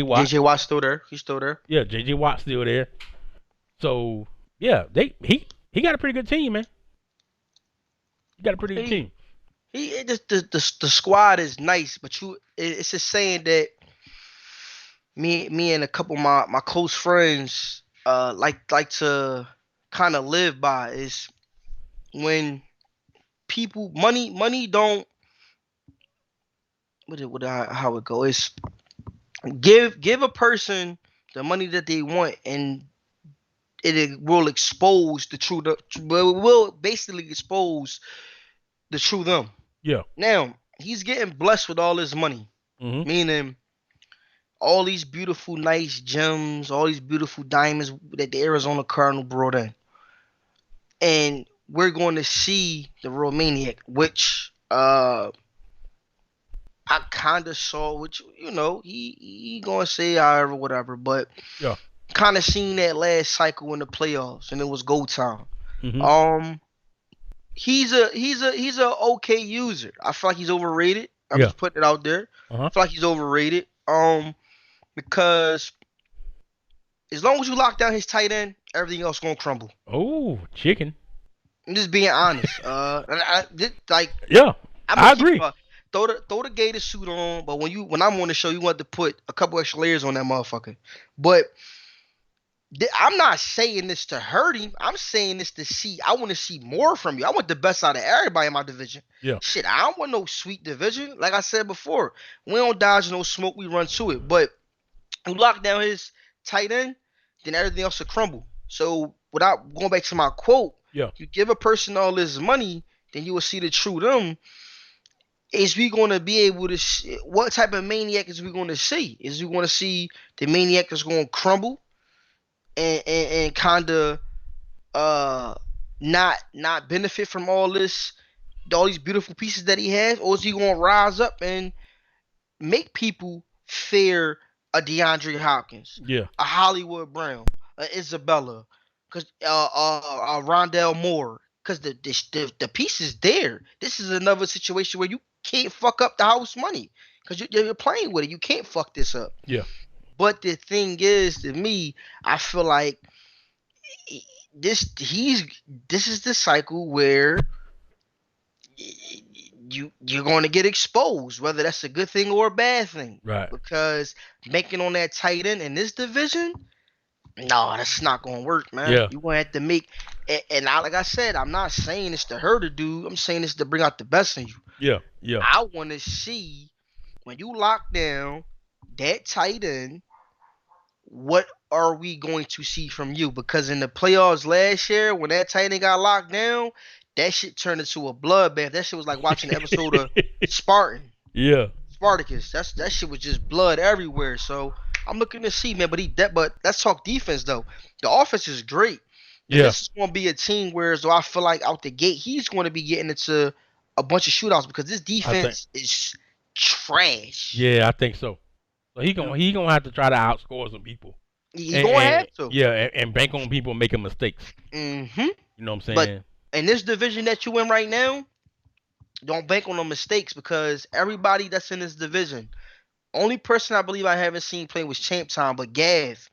A: Watt.
B: JJ Watt's still there. He's still there.
A: Yeah, J.J. Watt's still there. So, yeah, he got a pretty good team, man. He got a pretty good team.
B: The squad is nice, but it's just saying that me and a couple of my close friends like to kind of live by is when people money don't how it go is give a person the money that they want and it will expose the true will basically expose the true them.
A: Yeah.
B: Now, he's getting blessed with all this money,
A: Mm-hmm.
B: meaning all these beautiful, nice gems, all these beautiful diamonds that the Arizona Cardinal brought in. And we're going to see the real Maniac, which I kind of saw, which, he going to say however, whatever, but
A: Yeah.
B: kind of seen that last cycle in the playoffs, and it was go time.
A: Mm-hmm.
B: He's a okay user. I feel like he's overrated. I'm
A: Yeah.
B: just putting it out there.
A: Uh-huh.
B: I feel like he's overrated. Because as long as you lock down his tight end, everything else gonna crumble.
A: Oh, chicken.
B: I'm just being honest.
A: Yeah, I agree.
B: Throw the gator suit on, but when I'm on the show, you want to put a couple extra layers on that motherfucker. But I'm not saying this to hurt him. I'm saying this to see. I want to see more from you. I want the best out of everybody in my division.
A: Yeah.
B: Shit, I don't want no sweet division. Like I said before, we don't dodge no smoke. We run to it. But you lock down his tight end, then everything else will crumble. So without going back to my quote,
A: Yeah.
B: you give a person all this money, then you will see the true them. Is we going to be able to what type of maniac is we going to see? Is we going to see the maniac that's going to crumble and kind of not benefit from all these beautiful pieces that he has, or is he going to rise up and make people fear a DeAndre Hopkins,
A: Yeah.
B: a Hollywood Brown, a Isabella, cause a Rondell Moore, cause the piece is there. This is another situation where you can't fuck up the house money, cause you're playing with it. You can't fuck this up.
A: Yeah.
B: But the thing is, to me, I feel like this is the cycle where you're going to get exposed, whether that's a good thing or a bad thing.
A: Right.
B: Because making on that tight end in this division, no, that's not going to work, man.
A: Yeah.
B: You're going to have to make, and like I said, I'm not saying it's to hurt a dude. I'm saying it's to bring out the best in you.
A: Yeah. Yeah.
B: I want to see when you lock down that tight end, what are we going to see from you? Because in the playoffs last year, when that tight end got locked down, that shit turned into a bloodbath. That shit was like watching an episode of
A: Yeah.
B: Spartacus. That shit was just blood everywhere. So I'm looking to see, man. But let's talk defense though. The offense is great. And
A: Yeah.
B: this is going to be a team where, so I feel like out the gate, he's going to be getting into a bunch of shootouts because this defense is trash.
A: Yeah, I think so. So he gonna have to try to outscore some people.
B: He's going to have to.
A: Yeah, and bank on people making mistakes.
B: Mm-hmm.
A: You know what I'm saying?
B: In this division that you in right now, don't bank on no mistakes because everybody that's in this division, only person I believe I haven't seen play was Champ Time, but Gav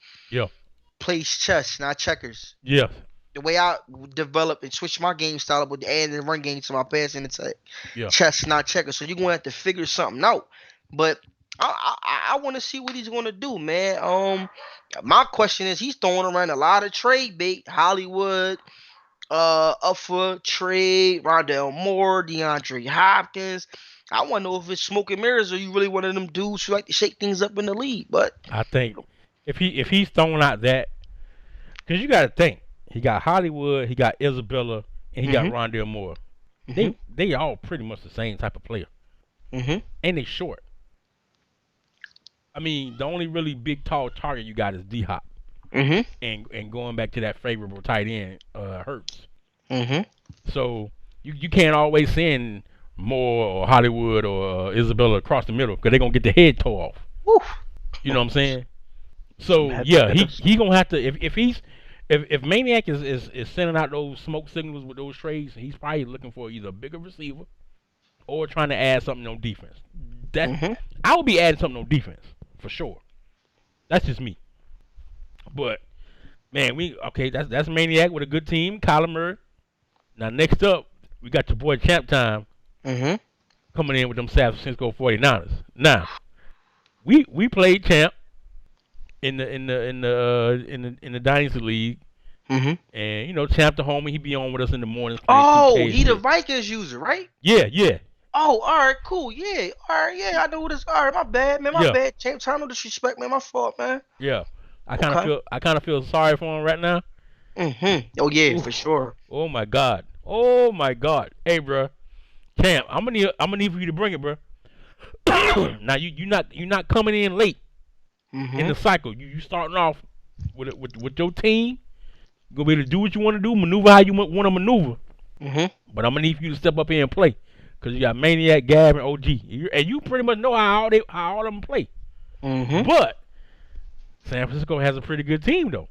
B: plays chess, not checkers.
A: Yeah.
B: The way I developed and switched my game style up with adding the run game to my passing attack.
A: Yeah.
B: Chess, not checkers. So you're going to have to figure something out. But I want to see what he's going to do, man. My question is, he's throwing around a lot of trade bait. Hollywood, up for trade, Rondell Moore, DeAndre Hopkins. I want to know if it's smoke and mirrors or you really one of them dudes who like to shake things up in the league. But
A: I think if he's throwing out that, because you got to think, he got Hollywood, he got Isabella, and he got Rondell Moore. They all pretty much the same type of player. And they short. I mean, the only really big, tall target you got is D-Hop. And going back to that favorable tight end, Hurts. So you can't always send Moore or Hollywood or Isabella across the middle because they're going to get the head tore off.
B: Woof.
A: You know what I'm saying? So, yeah, he going to have to, if Maniac is sending out those smoke signals with those trades, he's probably looking for either a bigger receiver or trying to add something on defense. I would be adding something on defense for sure. That's just me. But man, that's Maniac with a good team, Kyler Murray. Now next up, we got your boy Champ Time coming in with them San Francisco 49ers. Now we played Champ in the Dynasty League. And you know, Champ the homie, he be on with us in the mornings.
B: Oh, he the Vikings user, right?
A: Yeah.
B: Oh, all right, cool. Yeah, all right, yeah, I know what it's. All right, my bad, man. My bad. Champ Time, no disrespect, man. My fault, man.
A: Yeah, I kind of feel sorry for him right now.
B: Oh yeah, for sure.
A: Oh my God. Hey, bro, Champ, I'm gonna need for you to bring it, bro. Now you're not coming in late in the cycle. You starting off with your team. You're gonna be able to do what you want to do, maneuver how you want to maneuver. But I'm gonna need for you to step up here and play. Because you got Maniac, Gab, and OG. And you pretty much know how all of them play. But San Francisco has a pretty good team, though.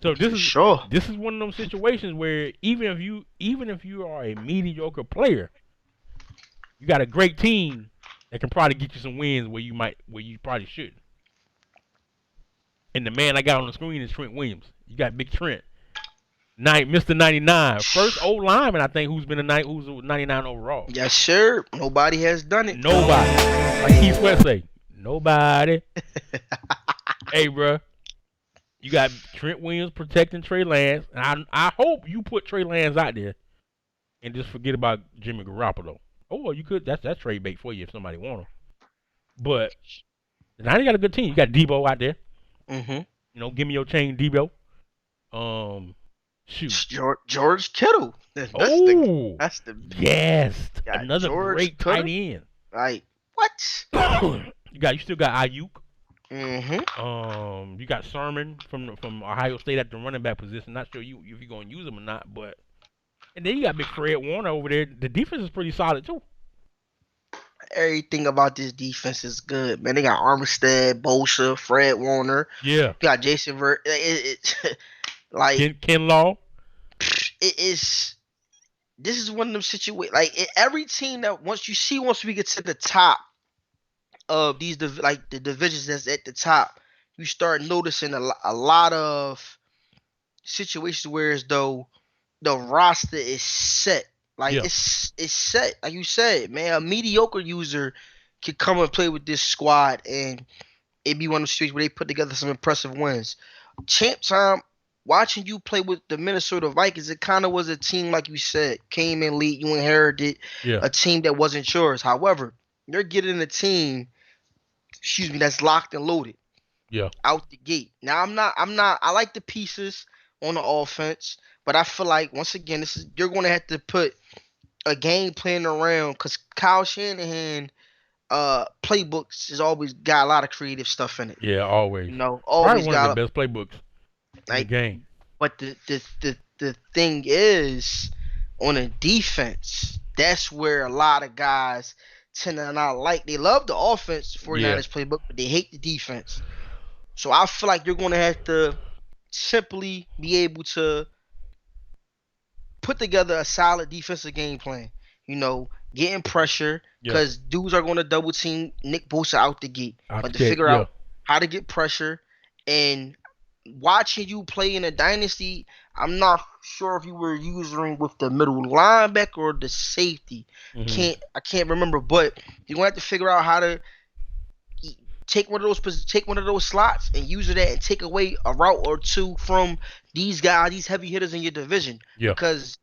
A: So this is one of those situations where even if you are a mediocre player, you got a great team that can probably get you some wins where you probably should. And the man I got on the screen is Trent Williams. You got Big Trent. Mr. 99, first old lineman I think who's 99 overall.
B: Yes, sir. Nobody has done it.
A: Nobody. Like Keith Sweat say, nobody. Hey, bro, you got Trent Williams protecting Trey Lance, and I hope you put Trey Lance out there and just forget about Jimmy Garoppolo. Oh, you could. That's trade bait for you if somebody want him. But now you got a good team. You got Debo out there. You know, give me your chain, Debo. Shoot.
B: George Kittle. That's
A: yes. Another George great tight end.
B: Like what?
A: You still got Ayuk. You got Sermon from Ohio State at the running back position. Not sure if you're gonna use him or not, but and then you got Big Fred Warner over there. The defense is pretty solid too.
B: Everything about this defense is good, man. They got Armstead, Bosa, Fred Warner.
A: Yeah.
B: You got Jason Vert. Like
A: Ken Law.
B: This is one of them situations. Like every team that once we get to the top of these the divisions that's at the top, you start noticing a lot of situations where as though the roster is set. Like it's set. Like you said, man, a mediocre user can come and play with this squad and it'd be one of those situations where they put together some impressive wins. Champ Time, watching you play with the Minnesota Vikings, it kind of was a team, like you said, came in late, you inherited a team that wasn't yours. However, you're getting a team that's locked and loaded
A: Yeah.
B: out the gate. Now I like the pieces on the offense, but I feel like once again you're gonna have to put a game plan around because Kyle Shanahan playbooks has always got a lot of creative stuff in it.
A: Yeah, always.
B: You know,
A: Probably
B: always
A: one of
B: got
A: the best playbooks in the
B: like
A: game.
B: but the thing is on a defense, that's where a lot of guys tend to not like. They love the offense 49ers playbook, but they hate the defense. So I feel like you're gonna have to simply be able to put together a solid defensive game plan. You know, getting pressure
A: Yeah.
B: because dudes are going to double team Nick Bosa out the gate, but to
A: Okay,
B: figure
A: yeah.
B: out how to get pressure and watching you play in a dynasty, I'm not sure if you were using with the middle linebacker or the safety.
A: Mhm.
B: I can't remember, but you're gonna have to figure out how to take one of those slots and use it and take away a route or two from these guys, these heavy hitters in your division.
A: Yeah.
B: Because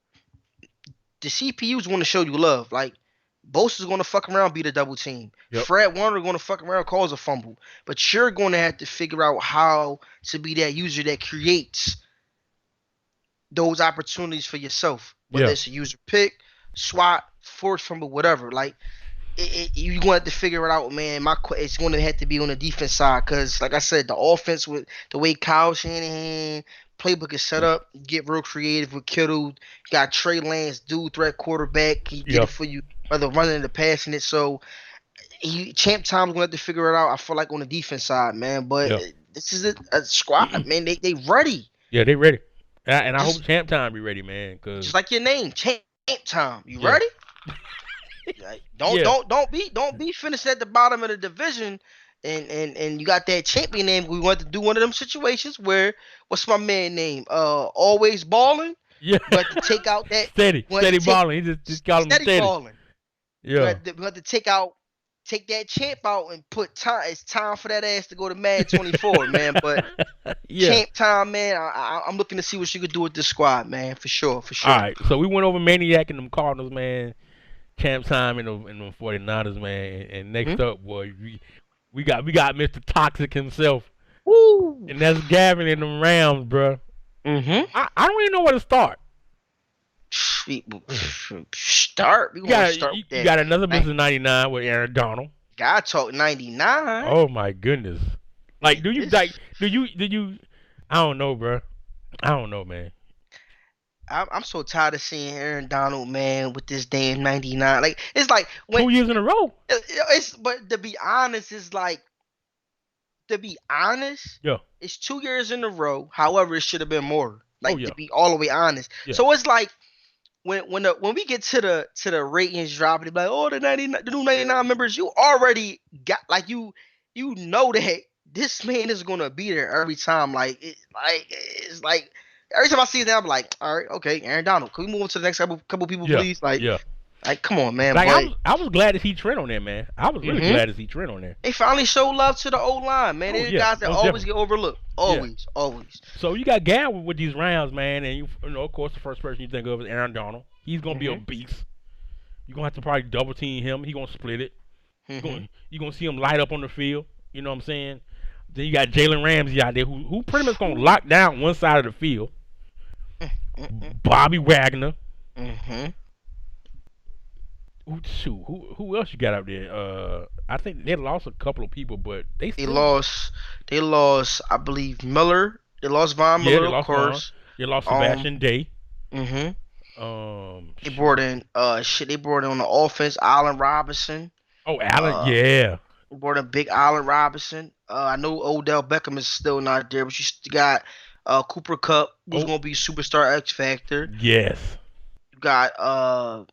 B: the CPU's going to show you love. Like Bosa's going to fuck around, beat a double team.
A: Yep.
B: Fred Warner going to fuck around, cause a fumble. But you're going to have to figure out how to be that user that creates those opportunities for yourself. Whether
A: Yeah.
B: it's a user pick, swat, force fumble, whatever. Like you're going to have to figure it out, man. It's going to have to be on the defense side because, like I said, the offense with the way Kyle Shanahan playbook is set up, get real creative with Kittle. You got Trey Lance, dual threat quarterback. He get it for you, whether running or passing it. So Champ Time's going to have to figure it out. I feel like on the defense side, man. But this is a squad, man. They ready.
A: Yeah, they ready. And I hope Champ Time be ready, man. Cause
B: just like your name, Champ Time. You ready? Like, don't be finished at the bottom of the division and you got that champion name. We want to do one of them situations where what's my man name? Always balling.
A: Yeah.
B: But to take out that
A: steady balling. He just call him steady
B: balling.
A: Yeah.
B: We have to take that champ out and put time. It's time for that ass to go to Mad 24, man. But Champ Time, man. I'm looking to see what you could do with this squad, man. For sure.
A: All right. So we went over Maniac and them Cardinals, man. Champ Time and them 49ers, man. And next up, boy, we got Mr. Toxic himself.
B: Woo!
A: And that's Gavin and them Rams, bro.
B: Mm-hmm.
A: I don't even know where to start.
B: Start. We gonna start with that.
A: You got another Mr. 99 with Aaron Donald.
B: God talk 99.
A: Oh my goodness. Like, do you I don't know, bro. I don't know, man.
B: I'm so tired of seeing Aaron Donald, man, with this damn 99. Like, it's like
A: 2 years in a row.
B: But to be honest, it's like,
A: yeah,
B: it's 2 years in a row. However, it should have been more. Like, to be all the way honest.
A: Yeah.
B: So it's like when we get to the ratings drop, they be like, oh, the new 99 members, you already got like you know that this man is gonna be there every time. It's like. Every time I see that, I'm like, all right, okay, Aaron Donald. Can we move on to the next couple people, please? Like, come on, man.
A: Like, I was glad to see Trent on there, man. I was really glad to see Trent on there.
B: They finally showed love to the O-line, man. They're guys that always get overlooked. Always.
A: So you got Gavin with these rounds, man, and you know, of course, the first person you think of is Aaron Donald. He's gonna be a beast. You're gonna have to probably double team him. He's gonna split it. You're gonna see him light up on the field. You know what I'm saying? Then you got Jalen Ramsey out there who pretty much gonna lock down one side of the field. Bobby Wagner. Who else you got out there? I think they lost a couple of people, but they
B: lost. I believe Miller. They lost Von Miller, of course.
A: They lost Sebastian Day.
B: They brought in They brought in on the offense Allen Robinson.
A: Oh, Allen, yeah.
B: They brought in big Allen Robinson. I know Odell Beckham is still not there, but you got Cooper Kupp, who's gonna be superstar X Factor.
A: Yes.
B: You got I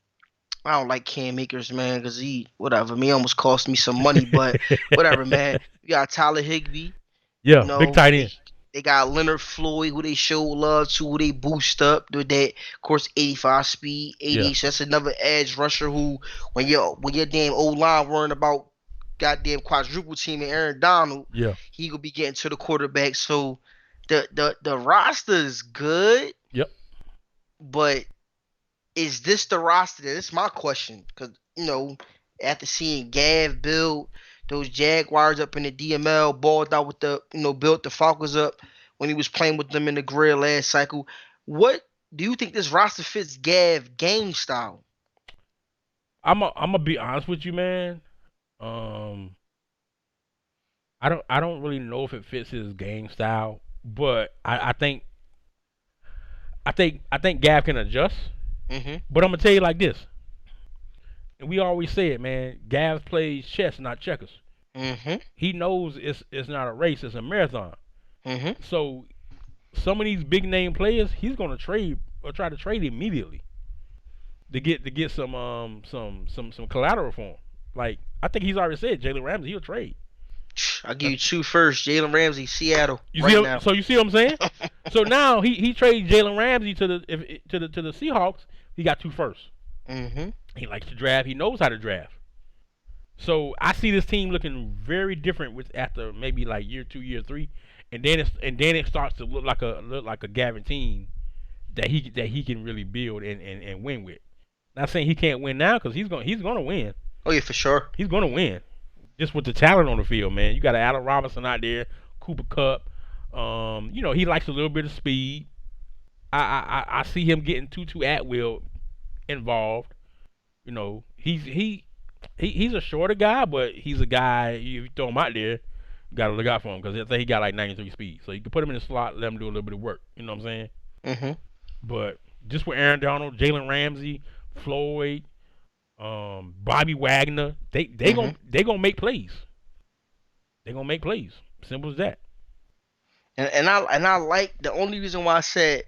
B: don't like Cam Akers, man, because he almost cost me some money, but whatever, man. You got Tyler Higbee.
A: Yeah, you know, big tight end.
B: They got Leonard Floyd, who they show love to, who they boost up with that, of course, 85 speed, 80. Yeah. So that's another edge rusher who, when your damn O-line worrying about goddamn quadruple team and Aaron Donald, he gonna be getting to the quarterback. So the roster is good.
A: Yep.
B: But is this the roster? That's my question. Because, you know, after seeing Gav build, those Jaguars up in the DML, balled out with built the Falcons up when he was playing with them in the grill last cycle. What do you think this roster fits Gav game style?
A: I'm gonna be honest with you, man. I don't really know if it fits his game style, but I think Gav can adjust.
B: Mm-hmm.
A: But I'm gonna tell you like this, and we always say it, man. Gav plays chess, not checkers.
B: Mm-hmm.
A: He knows it's not a race, it's a marathon.
B: Mm-hmm.
A: So some of these big name players, he's gonna trade or try to trade immediately to get some collateral for him. Like I think he's already said Jalen Ramsey he'll trade.
B: I'll give you two first. Jalen Ramsey, Seattle,
A: You
B: right
A: see
B: now.
A: So you see what I'm saying? So now he trades Jalen Ramsey to the Seahawks. He got 2 firsts.
B: Mm-hmm.
A: He likes to draft. He knows how to draft. So I see this team looking very different with after maybe like year 2, year 3, and then it starts to look like a Gavin team that he can really build and win with. Not saying he can't win now because he's gonna win.
B: Oh yeah, for sure.
A: He's gonna win. Just with the talent on the field, man. You got Allen Robinson out there, Cooper Kupp. He likes a little bit of speed. I see him getting Tutu Atwell involved. He's a shorter guy, but he's a guy. If you throw him out there, you gotta look out for him because I think he got like 93 speed. So you can put him in the slot, let him do a little bit of work. You know what I'm saying?
B: Mm-hmm.
A: But just with Aaron Donald, Jalen Ramsey, Floyd, Bobby Wagner, they gonna make plays. They gonna make plays. Simple as that.
B: And I like the only reason why I said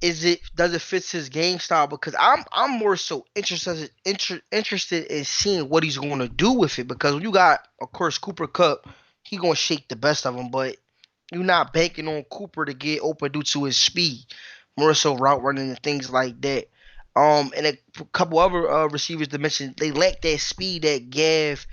B: does it fit his game style, because I'm more so interested in seeing what he's going to do with it, because when you got, of course, Cooper Kupp, he gonna shake the best of them, but you're not banking on Cooper to get open due to his speed, more so route running and things like that. And a couple other receivers to mention, they lack that speed that Gav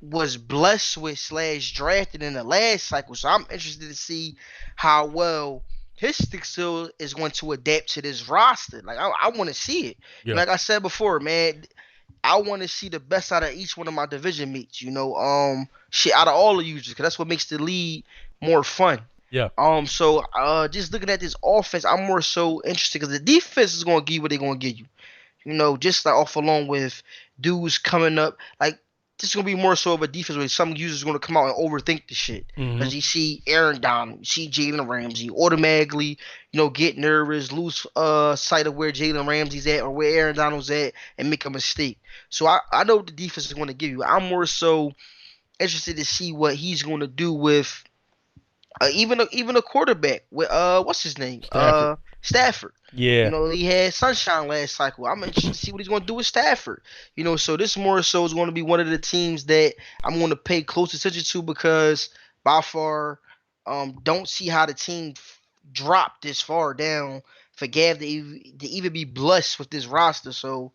B: was blessed with / drafted in the last cycle. So I'm interested to see how well his stick still is going to adapt to this roster. Like I want to see it.
A: Yeah.
B: Like I said before, man, I want to see the best out of each one of my division mates. Out of all the users, because that's what makes the league more fun.
A: Yeah.
B: So just looking at this offense, I'm more so interested because the defense is going to give you what they're going to give you. Just like off along with dudes coming up, like this is going to be more so of a defense where some users are going to come out and overthink the shit. Because you see Aaron Donald, you see Jalen Ramsey, automatically, get nervous, lose sight of where Jalen Ramsey's at or where Aaron Donald's at and make a mistake. So I know what the defense is going to give you. I'm more so interested to see what he's going to do with even a quarterback with what's his name? Stafford.
A: Yeah.
B: He had Sunshine last cycle. I'm interested to see what he's going to do with Stafford. So this more so is going to be one of the teams that I'm going to pay close attention to, because by far don't see how the team dropped this far down for Gav to even be blessed with this roster. So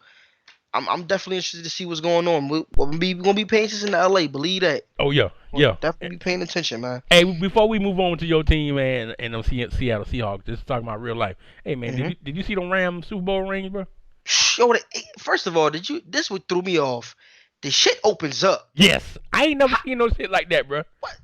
B: I'm definitely interested to see what's going on. We're gonna be paying attention to LA. Believe that.
A: Oh yeah.
B: Definitely be paying attention, man.
A: Hey, before we move on to your team, man, and I'm seeing Seattle Seahawks, just talking about real life. Hey, man, did you see them Rams Super Bowl rings, bro?
B: Yo, first of all, this what threw me off. The shit opens up.
A: Yes, I ain't never seen no shit like that, bro.
B: What?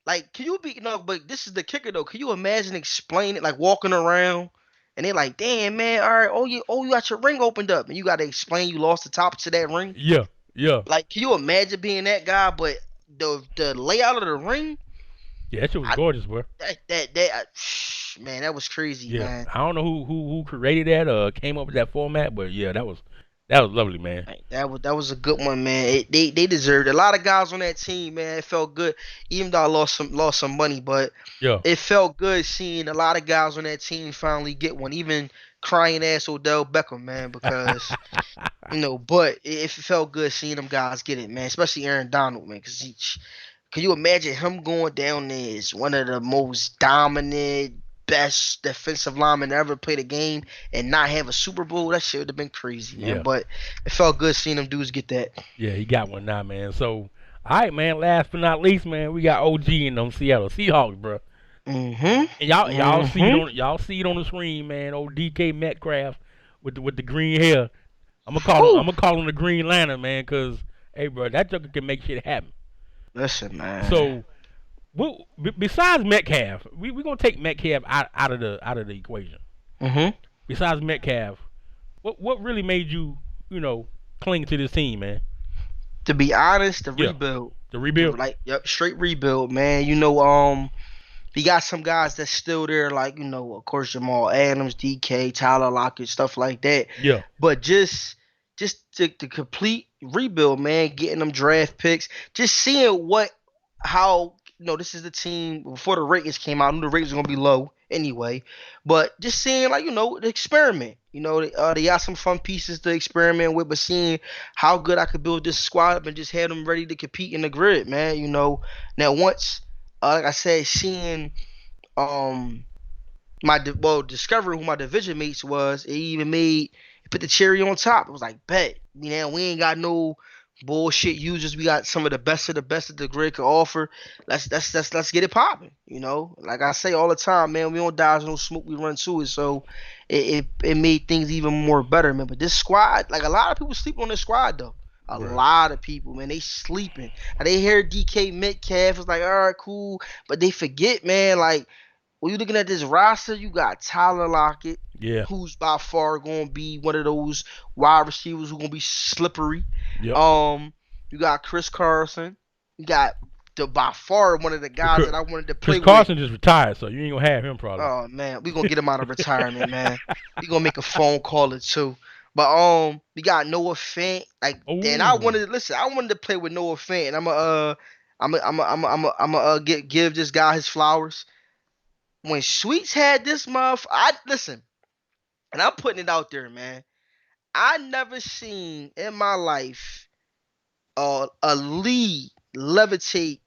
B: Like, can you be but this is the kicker though. Can you imagine explaining, like walking around and they're like, damn, man, all right, you got your ring opened up, and you got to explain you lost the top to that ring.
A: Yeah.
B: Like, can you imagine being that guy? But the layout of the ring.
A: Yeah, that shit was gorgeous, bro.
B: Man, that was crazy,
A: Yeah,
B: man.
A: I don't know who created that, came up with that format, but yeah, that was lovely, man.
B: That was a good one, man. They deserved it. A lot of guys on that team, man. It felt good, even though I lost some money, but
A: Yeah.
B: it felt good seeing a lot of guys on that team finally get one. Even crying ass Odell Beckham, man, because but it felt good seeing them guys get it, man. Especially Aaron Donald, man, because can you imagine him going down there as one of the most dominant, best defensive linemen to ever play the game and not have a Super Bowl? That shit would have been crazy, man.
A: Yeah.
B: But it felt good seeing them dudes get that.
A: Yeah, he got one now, man. So, all right, man. Last but not least, man, we got OG in them Seattle Seahawks, bro.
B: Mm-hmm.
A: And y'all see it on the screen, man. Old DK Metcalf with the green hair. I'm gonna call him the Green Lantern, man, because Hey, bro, that joker can make shit happen.
B: Listen, man.
A: So, besides Metcalf, we're gonna take Metcalf out of the equation.
B: Mm-hmm.
A: Besides Metcalf, what really made you cling to this team, man?
B: To be honest,
A: Yeah.
B: rebuild.
A: The rebuild.
B: Like, yep, straight rebuild, man. We got some guys that's still there, like, of course, Jamal Adams, DK, Tyler Lockett, stuff like that.
A: Yeah.
B: But just to complete rebuild, man, getting them draft picks, just seeing how this is the team before the ratings came out. I knew the ratings were gonna be low anyway, but just seeing the experiment. They got some fun pieces to experiment with, but seeing how good I could build this squad up and just have them ready to compete in the grid, man. Now once, like I said, seeing discovering who my division mates was, it put the cherry on top. It was like, bet, we ain't got no bullshit users. We got some of the best that the grid could offer. Let's get it popping. Like I say all the time, man, we don't dodge no smoke, we run to it. So it made things even more better, man. But this squad, like, a lot of people sleep on this squad though. A lot of people, man, they sleeping. They hear DK Metcalf, it's like, all right, cool, but they forget, man, like, when you looking at this roster, you got Tyler Lockett, who's by far going to be one of those wide receivers who's going to be slippery.
A: Yep.
B: You got Chris Carson. You got by far one of the guys that I wanted to play
A: Chris Carson just retired, so you ain't gonna have him probably.
B: Oh man, we gonna get him out of retirement, man. We gonna make a phone call or two. But we got Noah Fant. Like, and I wanted to play with Noah Fant. And I'm give this guy his flowers. When Sweets had this listen, and I'm putting it out there, man. I never seen in my life a lead levitate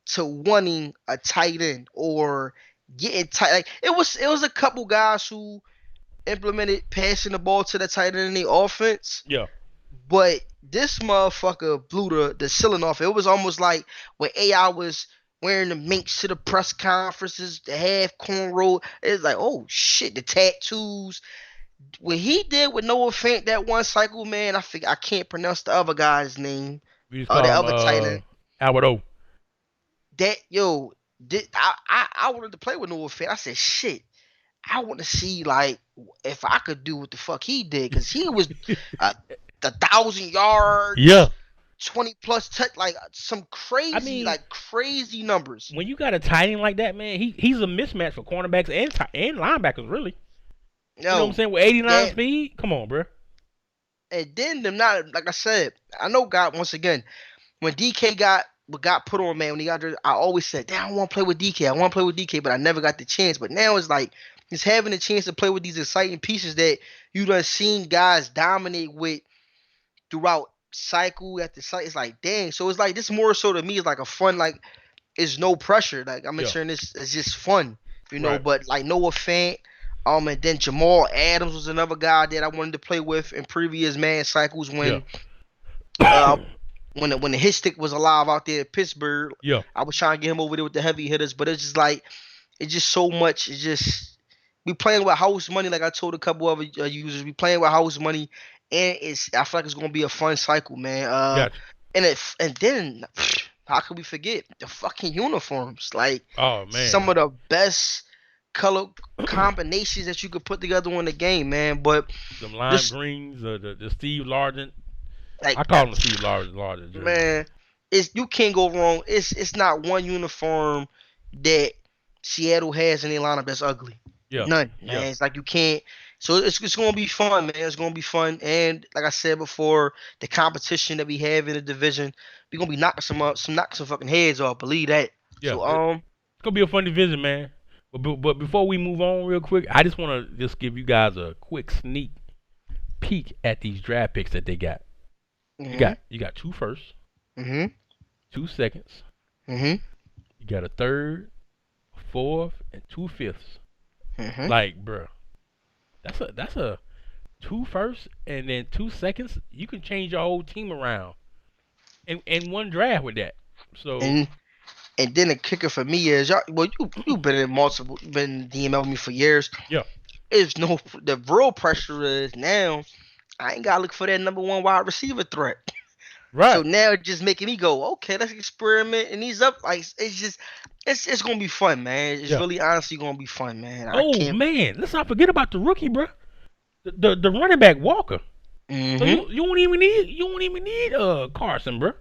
B: to wanting a tight end or getting tight. Like, it was a couple guys who implemented passing the ball to the tight end in the offense.
A: Yeah.
B: But this motherfucker blew the ceiling off. It was almost like when AI was wearing the minks to the press conferences, the half cornrow. It's like, oh shit, the tattoos. What he did with Noah Fant that one cycle, man, I can't pronounce the other guy's name.
A: The
B: other tight end.
A: Albert O.
B: I wanted to play with Noah Fant. I said, shit, I want to see, like, if I could do what the fuck he did, because he was the 1,000 yards.
A: Yeah.
B: 20 plus touch, like some crazy, crazy numbers.
A: When you got a tight end like that, man, he's a mismatch for cornerbacks and linebackers, really. You know what I'm saying? With 89 speed, come on, bro.
B: And then like I said, I know God, once again, when DK got put on, man, when he got there, I always said, damn, I want to play with DK. I want to play with DK, but I never got the chance. But now it's like, it's having a chance to play with these exciting pieces that you done seen guys dominate with throughout cycle after cycle. It's like, dang. So it's like, this more so to me is like a fun, like, it's no pressure. Like, I'm ensuring this is just fun,
A: Right.
B: But like Noah Fant, and then Jamal Adams was another guy that I wanted to play with in previous cycles when when the hit stick was alive out there in Pittsburgh.
A: Yeah.
B: I was trying to get him over there with the heavy hitters, but it's just like, it's just so much. It's just, we playing with house money, like I told a couple of users. We playing with house money, and I feel like it's gonna be a fun cycle, man.
A: Gotcha.
B: And then how could we forget the fucking uniforms? Like,
A: oh man,
B: some of the best color combinations that you could put together in the game, man. But
A: the lime greens, the Steve Largent.
B: Like,
A: I call him Steve Largent.
B: Man, you can't go wrong. It's not one uniform that Seattle has in their lineup that's ugly.
A: Yeah.
B: None. Man. It's like you can't. So it's gonna be fun, man. It's gonna be fun. And like I said before, the competition that we have in the division, we're gonna be knocking some fucking heads off. Believe that.
A: Yeah.
B: So
A: it's gonna be a fun division, man. But before we move on real quick, I just want to just give you guys a quick sneak peek at these draft picks that they got.
B: Mm-hmm.
A: You got 2 firsts,
B: Mm-hmm.
A: 2 seconds.
B: Mm-hmm.
A: You got a 3rd, 4th, and 2 fifths.
B: Mm-hmm.
A: Like, bro, that's a 2 firsts and then 2 seconds. You can change your whole team around in one draft with that. So.
B: And then the kicker for me is, you've been been DMing with me for years.
A: Yeah.
B: The real pressure is now, I ain't gotta look for that number 1 wide receiver threat.
A: Right.
B: So now it's just making me go, okay, let's experiment. And he's up, like it's gonna be fun, man. It's
A: Yeah.
B: really honestly gonna be fun, man. I
A: Oh
B: can't.
A: man, let's not forget about the rookie, bro. The running back Walker. So
B: Mhm.
A: you won't even need Carson, bro.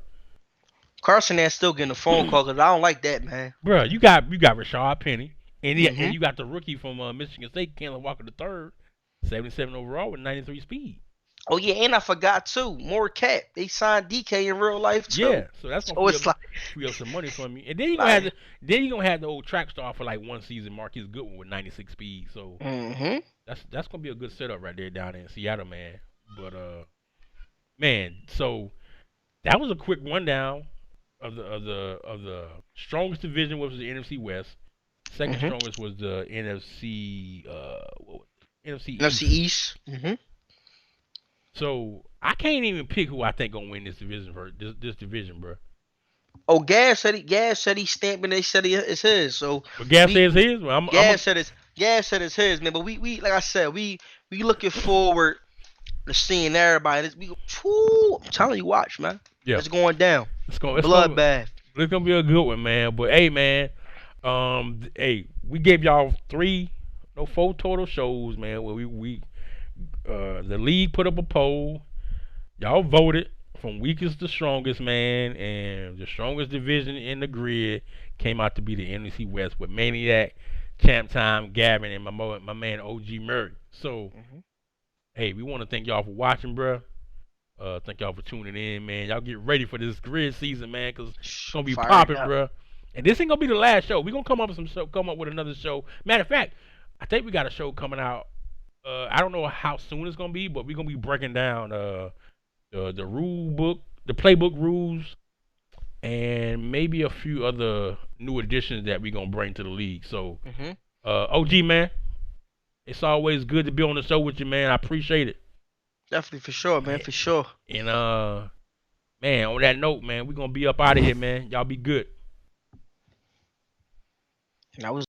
B: Carson that's still getting a phone call because I don't like that, man.
A: Bro, you got Rashad Penny, and
B: Mhm.
A: and you got the rookie from Michigan State, Kalen Walker III, 77 overall with 93 speed.
B: Oh yeah, and I forgot too, more Cap. They signed DK in real life too.
A: Yeah, so that's
B: So
A: gonna
B: it's like,
A: free up some money for me. And then you gonna have the old track star for like one season, Marquise Goodwin with 96 speed. So
B: mhm.
A: that's gonna be a good setup right there down there in Seattle, man. But man, so that was a quick rundown of the strongest division, which was the NFC West. Second
B: Mhm.
A: strongest was the NFC NFC
B: NFC
A: East.
B: East. Mhm.
A: So I can't even pick who I think gonna win this division this division, bro.
B: Oh, Gav said he stamped and they said it's his. So
A: But Gav
B: we-
A: says his. Well,
B: Gav said it's his, man. But we like I said, we looking forward to seeing everybody. I'm telling you, watch, man.
A: Yeah.
B: It's going down.
A: It's
B: Bloodbath.
A: It's gonna be a good one, man. But hey, man, hey, we gave y'all 4 total shows, man. Where we the league put up a poll. Y'all voted from weakest to strongest, man, and the strongest division in the grid came out to be the NFC West with Maniac, Champ Time, Gavin, and my man OG Murray. So, hey, we want to thank y'all for watching, bro. Thank y'all for tuning in, man. Y'all get ready for this grid season, man, because it's gonna be
B: Fired
A: popping,
B: up.
A: bro. And this ain't gonna be the last show. We gonna come up with another show. Matter of fact, I think we got a show coming out. I don't know how soon it's gonna be, but we're gonna be breaking down the rule book, the playbook rules, and maybe a few other new additions that we're gonna bring to the league. So,
B: Mhm.
A: OG, man, it's always good to be on the show with you, man. I appreciate it.
B: Definitely for sure, man. For sure.
A: And man, on that note, man, we're gonna be up out of here, man. Y'all be good.
B: And I was